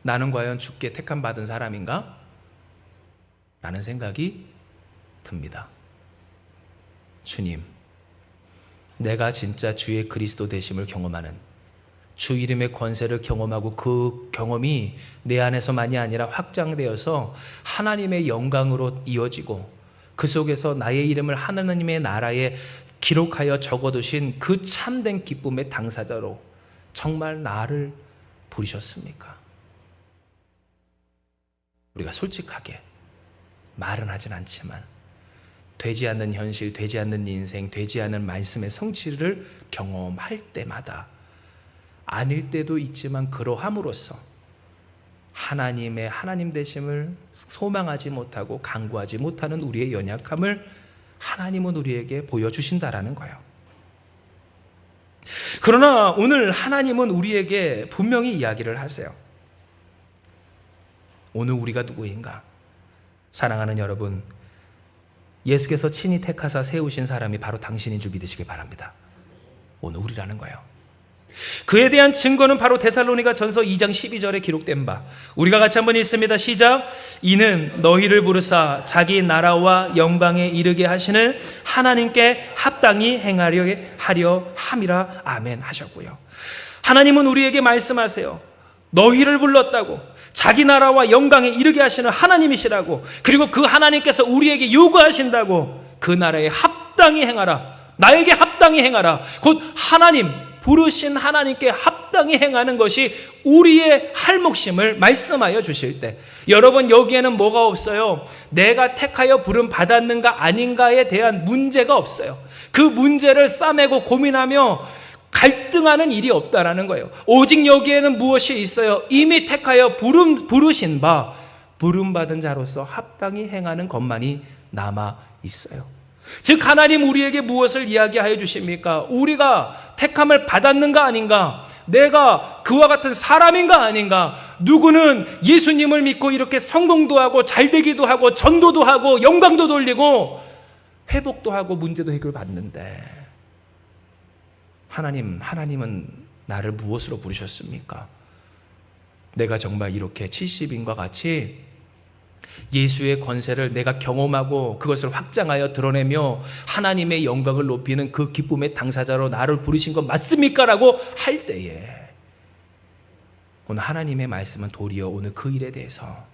나는 과연 주께 택함 받은 사람인가? 라는 생각이 듭니다. 주님, 내가 진짜 주의 그리스도 되심을 경험하는, 주 이름의 권세를 경험하고 그 경험이 내 안에서만이 아니라 확장되어서 하나님의 영광으로 이어지고, 그 속에서 나의 이름을 하나님의 나라에 기록하여 적어두신 그 참된 기쁨의 당사자로 정말 나를 부르셨습니까? 우리가 솔직하게 말은 하진 않지만 되지 않는 현실, 되지 않는 인생, 되지 않은 말씀의 성취를 경험할 때마다, 아닐 때도 있지만 그러함으로써 하나님의 하나님 되심을 소망하지 못하고 간구하지 못하는 우리의 연약함을 하나님은 우리에게 보여주신다라는 거예요. 그러나 오늘 하나님은 우리에게 분명히 이야기를 하세요. 오늘 우리가 누구인가? 사랑하는 여러분, 예수께서 친히 택하사 세우신 사람이 바로 당신인 줄 믿으시길 바랍니다. 오늘 우리라는 거예요. 그에 대한 증거는 바로 데살로니가 전서 2장 12절에 기록된 바, 우리가 같이 한번 읽습니다. 시작. 이는 너희를 부르사 자기 나라와 영광에 이르게 하시는 하나님께 합당히 행하려 함이라. 아멘 하셨고요. 하나님은 우리에게 말씀하세요. 너희를 불렀다고, 자기 나라와 영광에 이르게 하시는 하나님이시라고, 그리고 그 하나님께서 우리에게 요구하신다고, 그 나라에 합당히 행하라, 나에게 합당히 행하라. 곧 하나님, 부르신 하나님께 합당히 행하는 것이 우리의 할 몫임을 말씀하여 주실 때, 여러분, 여기에는 뭐가 없어요? 내가 택하여 부름 받았는가 아닌가에 대한 문제가 없어요. 그 문제를 싸매고 고민하며 갈등하는 일이 없다라는 거예요. 오직 여기에는 무엇이 있어요? 이미 택하여 부르신 바, 부름받은 자로서 합당히 행하는 것만이 남아 있어요. 즉 하나님 우리에게 무엇을 이야기하여 주십니까? 우리가 택함을 받았는가 아닌가? 내가 그와 같은 사람인가 아닌가? 누구는 예수님을 믿고 이렇게 성공도 하고 잘되기도 하고 전도도 하고 영광도 돌리고 회복도 하고 문제도 해결받는데, 하나님은 나를 무엇으로 부르셨습니까? 내가 정말 이렇게 70인과 같이 예수의 권세를 내가 경험하고 그것을 확장하여 드러내며 하나님의 영광을 높이는 그 기쁨의 당사자로 나를 부르신 것 맞습니까? 라고 할 때에, 오늘 하나님의 말씀은 도리어 오늘 그 일에 대해서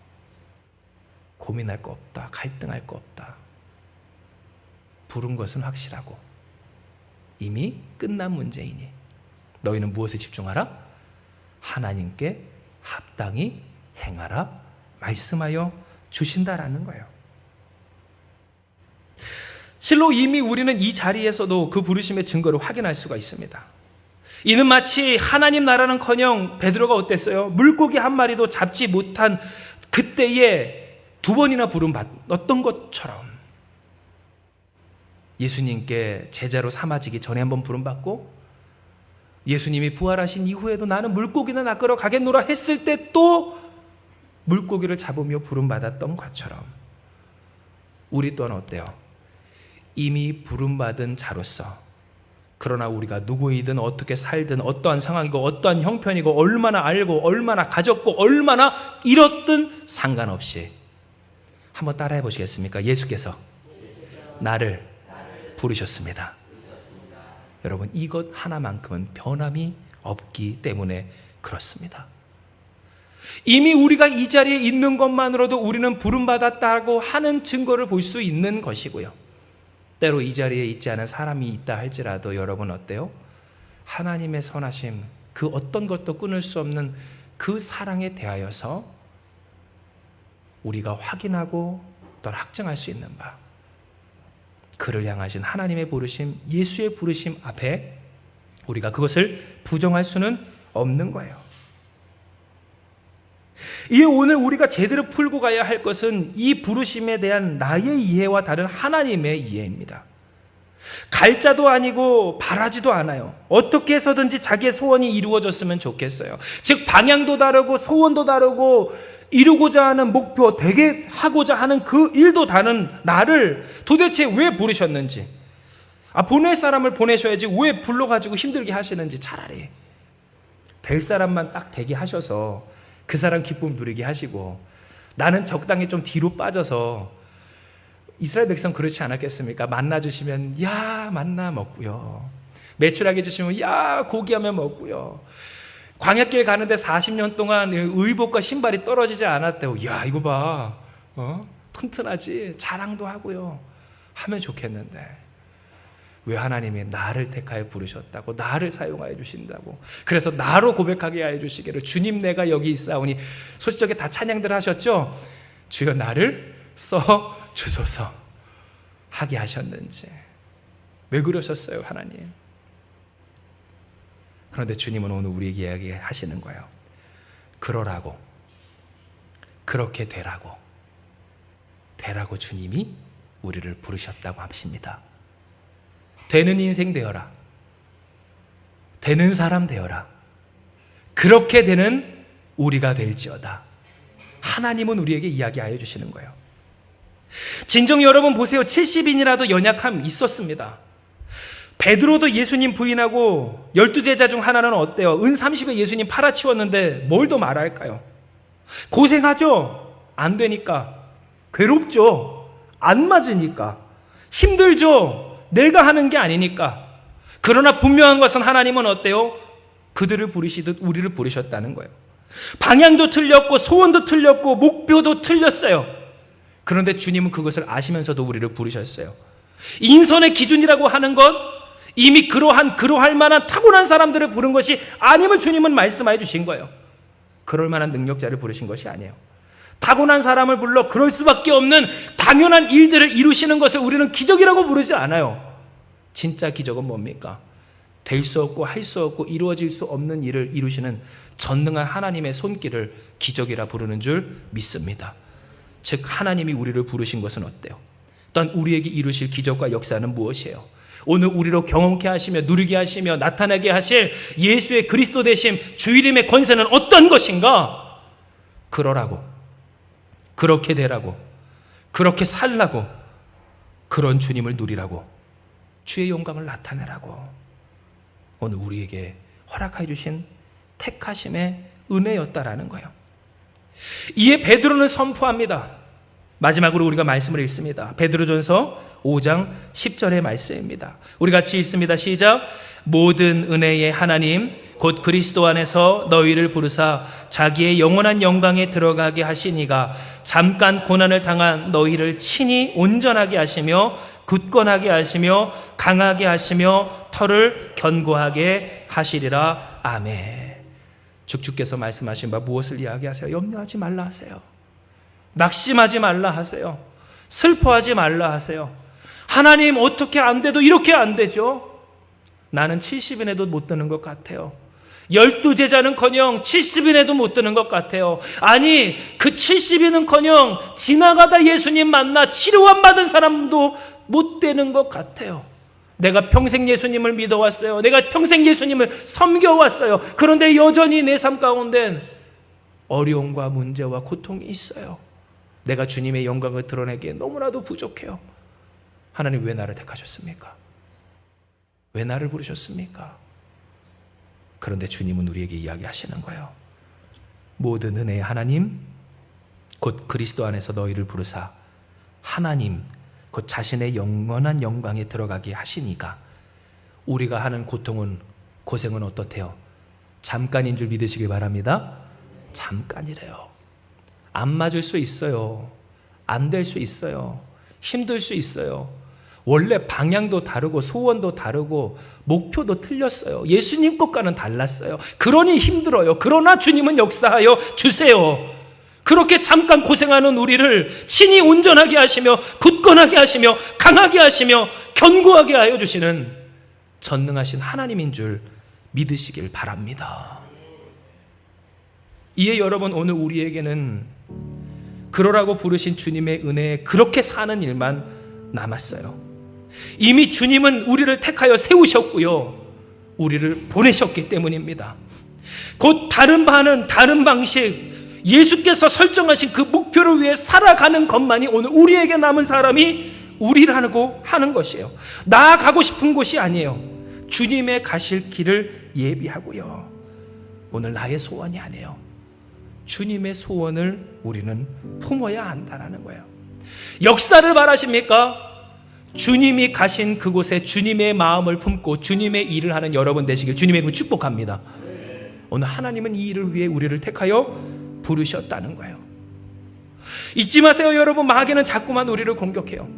고민할 거 없다, 갈등할 거 없다. 부른 것은 확실하고 이미 끝난 문제이니 너희는 무엇에 집중하라? 하나님께 합당히 행하라 말씀하여 주신다라는 거예요. 실로 이미 우리는 이 자리에서도 그 부르심의 증거를 확인할 수가 있습니다. 이는 마치 하나님 나라는커녕 베드로가 어땠어요? 물고기 한 마리도 잡지 못한 그때에 2번이나 부름 받았던 것처럼 예수님께 제자로 삼아지기 전에 한번 부름받고, 예수님이 부활하신 이후에도 나는 물고기나 낚으러 가겠노라 했을 때 또 물고기를 잡으며 부름받았던 것처럼 우리 또한 어때요? 이미 부름받은 자로서 그러나 우리가 누구이든 어떻게 살든 어떠한 상황이고 어떠한 형편이고 얼마나 알고 얼마나 가졌고 얼마나 잃었든 상관없이 한번 따라해 보시겠습니까? 예수께서 나를 부르셨습니다. 여러분, 이것 하나만큼은 변함이 없기 때문에 그렇습니다. 이미 우리가 이 자리에 있는 것만으로도 우리는 부름받았다고 하는 증거를 볼 수 있는 것이고요. 때로 이 자리에 있지 않은 사람이 있다 할지라도 여러분 어때요? 하나님의 선하심, 그 어떤 것도 끊을 수 없는 그 사랑에 대하여서 우리가 확인하고 또 확증할 수 있는 바, 그를 향하신 하나님의 부르심, 예수의 부르심 앞에 우리가 그것을 부정할 수는 없는 거예요. 이 오늘 우리가 제대로 풀고 가야 할 것은 이 부르심에 대한 나의 이해와 다른 하나님의 이해입니다. 갈자도 아니고 바라지도 않아요. 어떻게 해서든지 자기의 소원이 이루어졌으면 좋겠어요. 즉 방향도 다르고 소원도 다르고 이루고자 하는 목표, 되게 하고자 하는 그 일도 다른 나를 도대체 왜 부르셨는지, 보낼 사람을 보내셔야지 왜 불러가지고 힘들게 하시는지, 차라리 될 사람만 딱 되게 하셔서 그 사람 기쁨 누리게 하시고 나는 적당히 좀 뒤로 빠져서, 이스라엘 백성 그렇지 않았겠습니까? 만나 주시면 야 만나 먹고요, 매출하게 주시면 야 고기하면 먹고요, 광야길 가는데 40년 동안 의복과 신발이 떨어지지 않았대요. 야 이거 봐, 튼튼하지, 자랑도 하고요 하면 좋겠는데 왜 하나님이 나를 택하여 부르셨다고, 나를 사용하여 주신다고, 그래서 나로 고백하게 하여 주시기를 주님 내가 여기 있사오니, 소시적에 다 찬양들 하셨죠? 주여 나를 써 주소서 하게 하셨는지, 왜 그러셨어요 하나님? 그런데 주님은 오늘 우리에게 이야기하시는 거예요. 그러라고, 그렇게 되라고 주님이 우리를 부르셨다고 하십니다. 되는 인생 되어라, 되는 사람 되어라, 그렇게 되는 우리가 될지어다. 하나님은 우리에게 이야기하여 주시는 거예요. 진정 여러분 보세요. 70인이라도 연약함이 있었습니다. 베드로도 예수님 부인하고 12제자 중 하나는 어때요? 은 30에 예수님 팔아치웠는데 뭘 더 말할까요? 고생하죠? 안 되니까. 괴롭죠? 안 맞으니까. 힘들죠? 내가 하는 게 아니니까. 그러나 분명한 것은 하나님은 어때요? 그들을 부르시듯 우리를 부르셨다는 거예요. 방향도 틀렸고 소원도 틀렸고 목표도 틀렸어요. 그런데 주님은 그것을 아시면서도 우리를 부르셨어요. 인선의 기준이라고 하는 것, 이미 그러할 만한 타고난 사람들을 부른 것이 아님을 주님은 말씀해 주신 거예요. 그럴 만한 능력자를 부르신 것이 아니에요. 타고난 사람을 불러 그럴 수밖에 없는 당연한 일들을 이루시는 것을 우리는 기적이라고 부르지 않아요. 진짜 기적은 뭡니까? 될 수 없고 할 수 없고 이루어질 수 없는 일을 이루시는 전능한 하나님의 손길을 기적이라 부르는 줄 믿습니다. 즉 하나님이 우리를 부르신 것은 어때요? 또한 우리에게 이루실 기적과 역사는 무엇이에요? 오늘 우리로 경험케 하시며 누리게 하시며 나타나게 하실 예수의 그리스도 되심 주 이름의 권세는 어떤 것인가? 그러라고, 그렇게 되라고, 그렇게 살라고, 그런 주님을 누리라고, 주의 영광을 나타내라고 오늘 우리에게 허락해 주신 택하심의 은혜였다라는 거예요. 이에 베드로는 선포합니다. 마지막으로 우리가 말씀을 읽습니다. 베드로전서 5장 10절의 말씀입니다. 우리 같이 읽습니다. 시작. 모든 은혜의 하나님 곧 그리스도 안에서 너희를 부르사 자기의 영원한 영광에 들어가게 하시니가 잠깐 고난을 당한 너희를 친히 온전하게 하시며 굳건하게 하시며 강하게 하시며 터를 견고하게 하시리라. 아멘. 주께서 말씀하신 바 무엇을 이야기하세요? 염려하지 말라 하세요. 낙심하지 말라 하세요. 슬퍼하지 말라 하세요. 하나님 어떻게 안 돼도 이렇게 안 되죠? 나는 70인에도 못 드는 것 같아요. 12제자는커녕 70인에도 못 드는 것 같아요. 아니 그 70인은커녕 지나가다 예수님 만나 치료만 받은 사람도 못 되는 것 같아요. 내가 평생 예수님을 믿어왔어요. 내가 평생 예수님을 섬겨왔어요. 그런데 여전히 내 삶 가운데 어려움과 문제와 고통이 있어요. 내가 주님의 영광을 드러내기에 너무나도 부족해요. 하나님 왜 나를 택하셨습니까? 왜 나를 부르셨습니까? 그런데 주님은 우리에게 이야기하시는 거예요. 모든 은혜의 하나님 곧 그리스도 안에서 너희를 부르사 하나님 곧 자신의 영원한 영광에 들어가게 하시니까 우리가 하는 고통은 고생은 어떻대요? 잠깐인 줄 믿으시길 바랍니다. 잠깐이래요. 안 맞을 수 있어요. 안 될 수 있어요. 힘들 수 있어요. 원래 방향도 다르고 소원도 다르고 목표도 틀렸어요. 예수님 것과는 달랐어요. 그러니 힘들어요. 그러나 주님은 역사하여 주세요. 그렇게 잠깐 고생하는 우리를 친히 온전하게 하시며 굳건하게 하시며 강하게 하시며 견고하게 하여 주시는 전능하신 하나님인 줄 믿으시길 바랍니다. 이에 여러분, 오늘 우리에게는 그러라고 부르신 주님의 은혜에 그렇게 사는 일만 남았어요. 이미 주님은 우리를 택하여 세우셨고요, 우리를 보내셨기 때문입니다. 곧 다른 방식, 예수께서 설정하신 그 목표를 위해 살아가는 것만이 오늘 우리에게 남은 사람이 우리라고 하는 것이에요. 나아가고 싶은 곳이 아니에요. 주님의 가실 길을 예비하고요. 오늘 나의 소원이 아니에요. 주님의 소원을 우리는 품어야 한다는 거예요. 역사를 바라십니까? 주님이 가신 그곳에 주님의 마음을 품고 주님의 일을 하는 여러분 되시길 주님의 이름으로 축복합니다. 오늘 하나님은 이 일을 위해 우리를 택하여 부르셨다는 거예요. 잊지 마세요, 여러분. 마귀는 자꾸만 우리를 공격해요.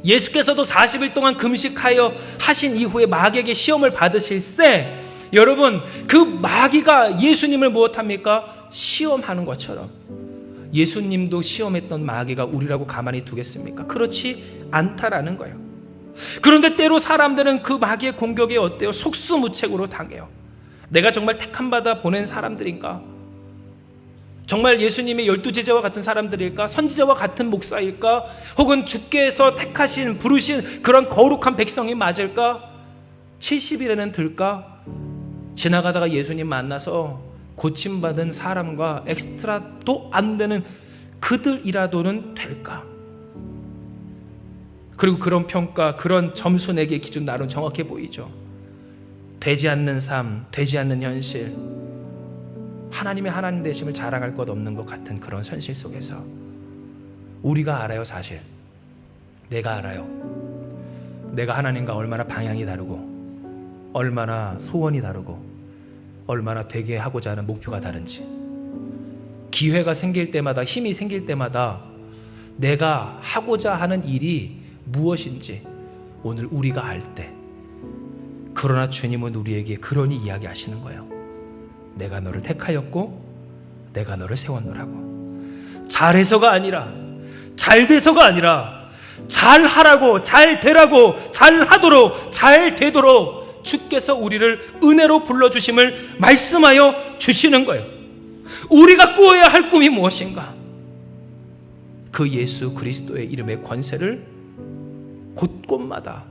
예수께서도 40일 동안 금식하여 하신 이후에 마귀에게 시험을 받으실세, 여러분, 그 마귀가 예수님을 무엇합니까? 시험하는 것처럼 예수님도 시험했던 마귀가 우리라고 가만히 두겠습니까? 그렇지 않다라는 거예요. 그런데 때로 사람들은 그 마귀의 공격에 어때요? 속수무책으로 당해요. 내가 정말 택함받아 보낸 사람들인가? 정말 예수님의 12제자와 같은 사람들일까? 선지자와 같은 목사일까? 혹은 주께서 택하신, 부르신 그런 거룩한 백성이 맞을까? 70일에는 들까? 지나가다가 예수님 만나서 고침받은 사람과 엑스트라도 안 되는 그들이라도는 될까? 그리고 그런 평가, 그런 점수 내기의 기준 나름 정확해 보이죠. 되지 않는 삶, 되지 않는 현실, 하나님의 하나님 되심을 자랑할 것 없는 것 같은 그런 현실 속에서 우리가 알아요. 사실 내가 알아요. 내가 하나님과 얼마나 방향이 다르고 얼마나 소원이 다르고 얼마나 되게 하고자 하는 목표가 다른지. 기회가 생길 때마다, 힘이 생길 때마다 내가 하고자 하는 일이 무엇인지 오늘 우리가 알 때, 그러나 주님은 우리에게 그러니 이야기하시는 거예요. 내가 너를 택하였고 내가 너를 세웠노라고. 잘해서가 아니라, 잘돼서가 아니라 잘하라고, 잘되라고, 잘하도록, 잘되도록 주께서 우리를 은혜로 불러주심을 말씀하여 주시는 거예요. 우리가 꾸어야 할 꿈이 무엇인가? 그 예수 그리스도의 이름의 권세를 곳곳마다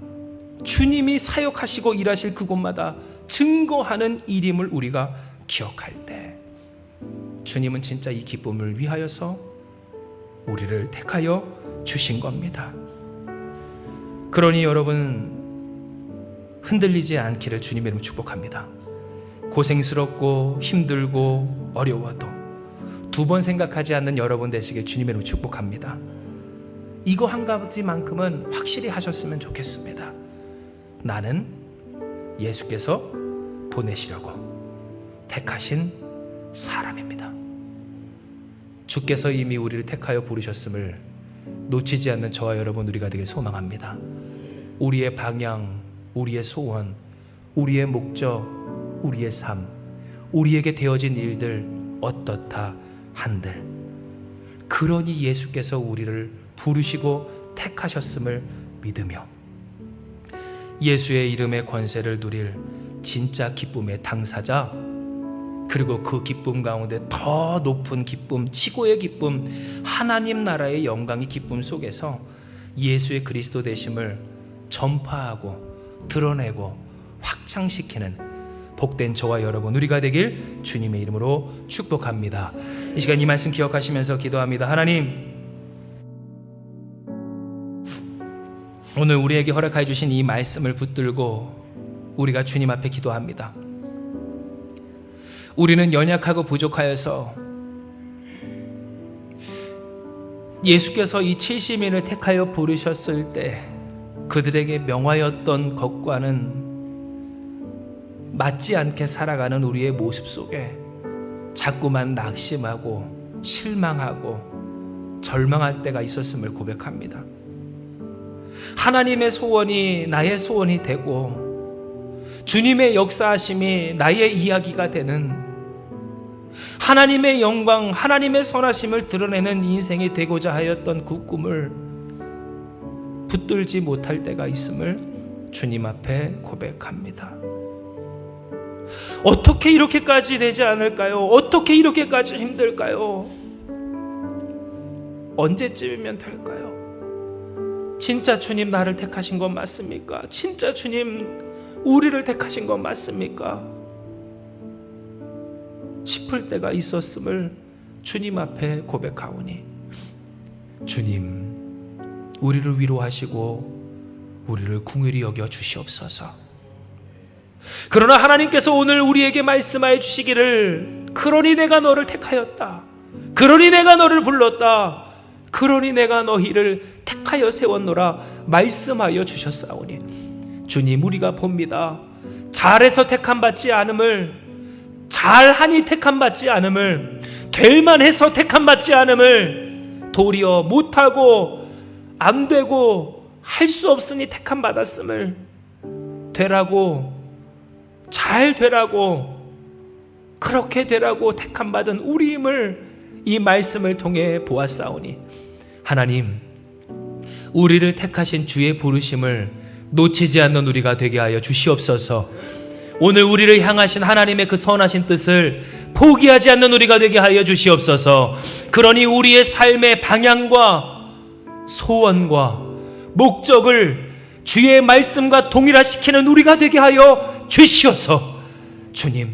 주님이 사역하시고 일하실 그곳마다 증거하는 일임을 우리가 기억할 때, 주님은 진짜 이 기쁨을 위하여서 우리를 택하여 주신 겁니다. 그러니 여러분, 흔들리지 않기를 주님의 이름으로 축복합니다. 고생스럽고 힘들고 어려워도 두 번 생각하지 않는 여러분 되시길 주님의 이름으로 축복합니다. 이거 한 가지만큼은 확실히 하셨으면 좋겠습니다. 나는 예수께서 보내시려고 택하신 사람입니다. 주께서 이미 우리를 택하여 부르셨음을 놓치지 않는 저와 여러분 우리가 되길 소망합니다. 우리의 방향, 우리의 소원, 우리의 목적, 우리의 삶, 우리에게 되어진 일들 어떻다 한들, 그러니 예수께서 우리를 부르시고 택하셨음을 믿으며 예수의 이름의 권세를 누릴 진짜 기쁨의 당사자, 그리고 그 기쁨 가운데 더 높은 기쁨, 치고의 기쁨, 하나님 나라의 영광의 기쁨 속에서 예수의 그리스도 되심을 전파하고 드러내고 확장시키는 복된 저와 여러분 우리가 되길 주님의 이름으로 축복합니다. 이 시간 이 말씀 기억하시면서 기도합니다. 하나님, 오늘 우리에게 허락해 주신 이 말씀을 붙들고 우리가 주님 앞에 기도합니다. 우리는 연약하고 부족하여서 예수께서 이 70인을 택하여 부르셨을 때 그들에게 명하였던 것과는 맞지 않게 살아가는 우리의 모습 속에 자꾸만 낙심하고 실망하고 절망할 때가 있었음을 고백합니다. 하나님의 소원이 나의 소원이 되고 주님의 역사하심이 나의 이야기가 되는, 하나님의 영광, 하나님의 선하심을 드러내는 인생이 되고자 하였던 그 꿈을 붙들지 못할 때가 있음을 주님 앞에 고백합니다. 어떻게 이렇게까지 되지 않을까요? 어떻게 이렇게까지 힘들까요? 언제쯤이면 될까요? 진짜 주님 나를 택하신 건 맞습니까? 진짜 주님 우리를 택하신 건 맞습니까? 싶을 때가 있었음을 주님 앞에 고백하오니, 주님 우리를 위로하시고 우리를 긍휼히 여겨 주시옵소서. 그러나 하나님께서 오늘 우리에게 말씀하여 주시기를, 그러니 내가 너를 택하였다, 그러니 내가 너를 불렀다, 그러니 내가 너희를 택하여 세웠노라 말씀하여 주셨사오니, 주님 우리가 봅니다. 잘해서 택함받지 않음을, 잘하니 택함받지 않음을, 될만해서 택함받지 않음을, 도리어 못하고 안되고 할 수 없으니 택함받았음을, 되라고, 잘 되라고, 그렇게 되라고 택함받은 우리임을 이 말씀을 통해 보았사오니, 하나님 우리를 택하신 주의 부르심을 놓치지 않는 우리가 되게 하여 주시옵소서. 오늘 우리를 향하신 하나님의 그 선하신 뜻을 포기하지 않는 우리가 되게 하여 주시옵소서. 그러니 우리의 삶의 방향과 소원과 목적을 주의 말씀과 동일화시키는 우리가 되게 하여 주시옵소서. 주님,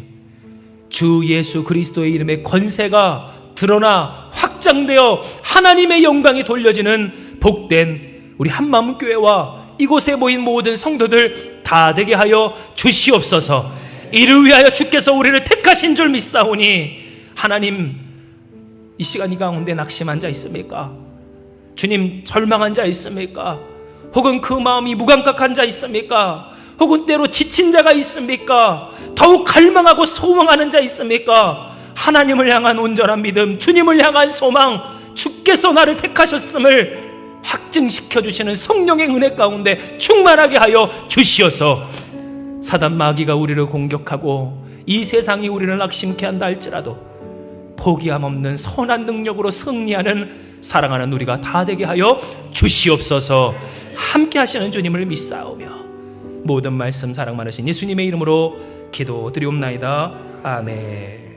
주 예수 그리스도의 이름의 권세가 드러나 확장되어 하나님의 영광이 돌려지는 복된 우리 한마음교회와 이곳에 모인 모든 성도들 다 되게 하여 주시옵소서. 이를 위하여 주께서 우리를 택하신 줄 믿사오니, 하나님 이 시간 이 가운데 낙심한 자 있습니까? 주님 절망한 자 있습니까? 혹은 그 마음이 무감각한 자 있습니까? 혹은 때로 지친 자가 있습니까? 더욱 갈망하고 소망하는 자 있습니까? 하나님을 향한 온전한 믿음, 주님을 향한 소망, 주께서 나를 택하셨음을 확증시켜 주시는 성령의 은혜 가운데 충만하게 하여 주시어서, 사단 마귀가 우리를 공격하고 이 세상이 우리를 낙심케 한다 할지라도 포기함 없는 선한 능력으로 승리하는 사랑하는 우리가 다 되게 하여 주시옵소서. 함께 하시는 주님을 믿사오며 모든 말씀 사랑 많으신 예수님의 이름으로 기도드리옵나이다. 아멘.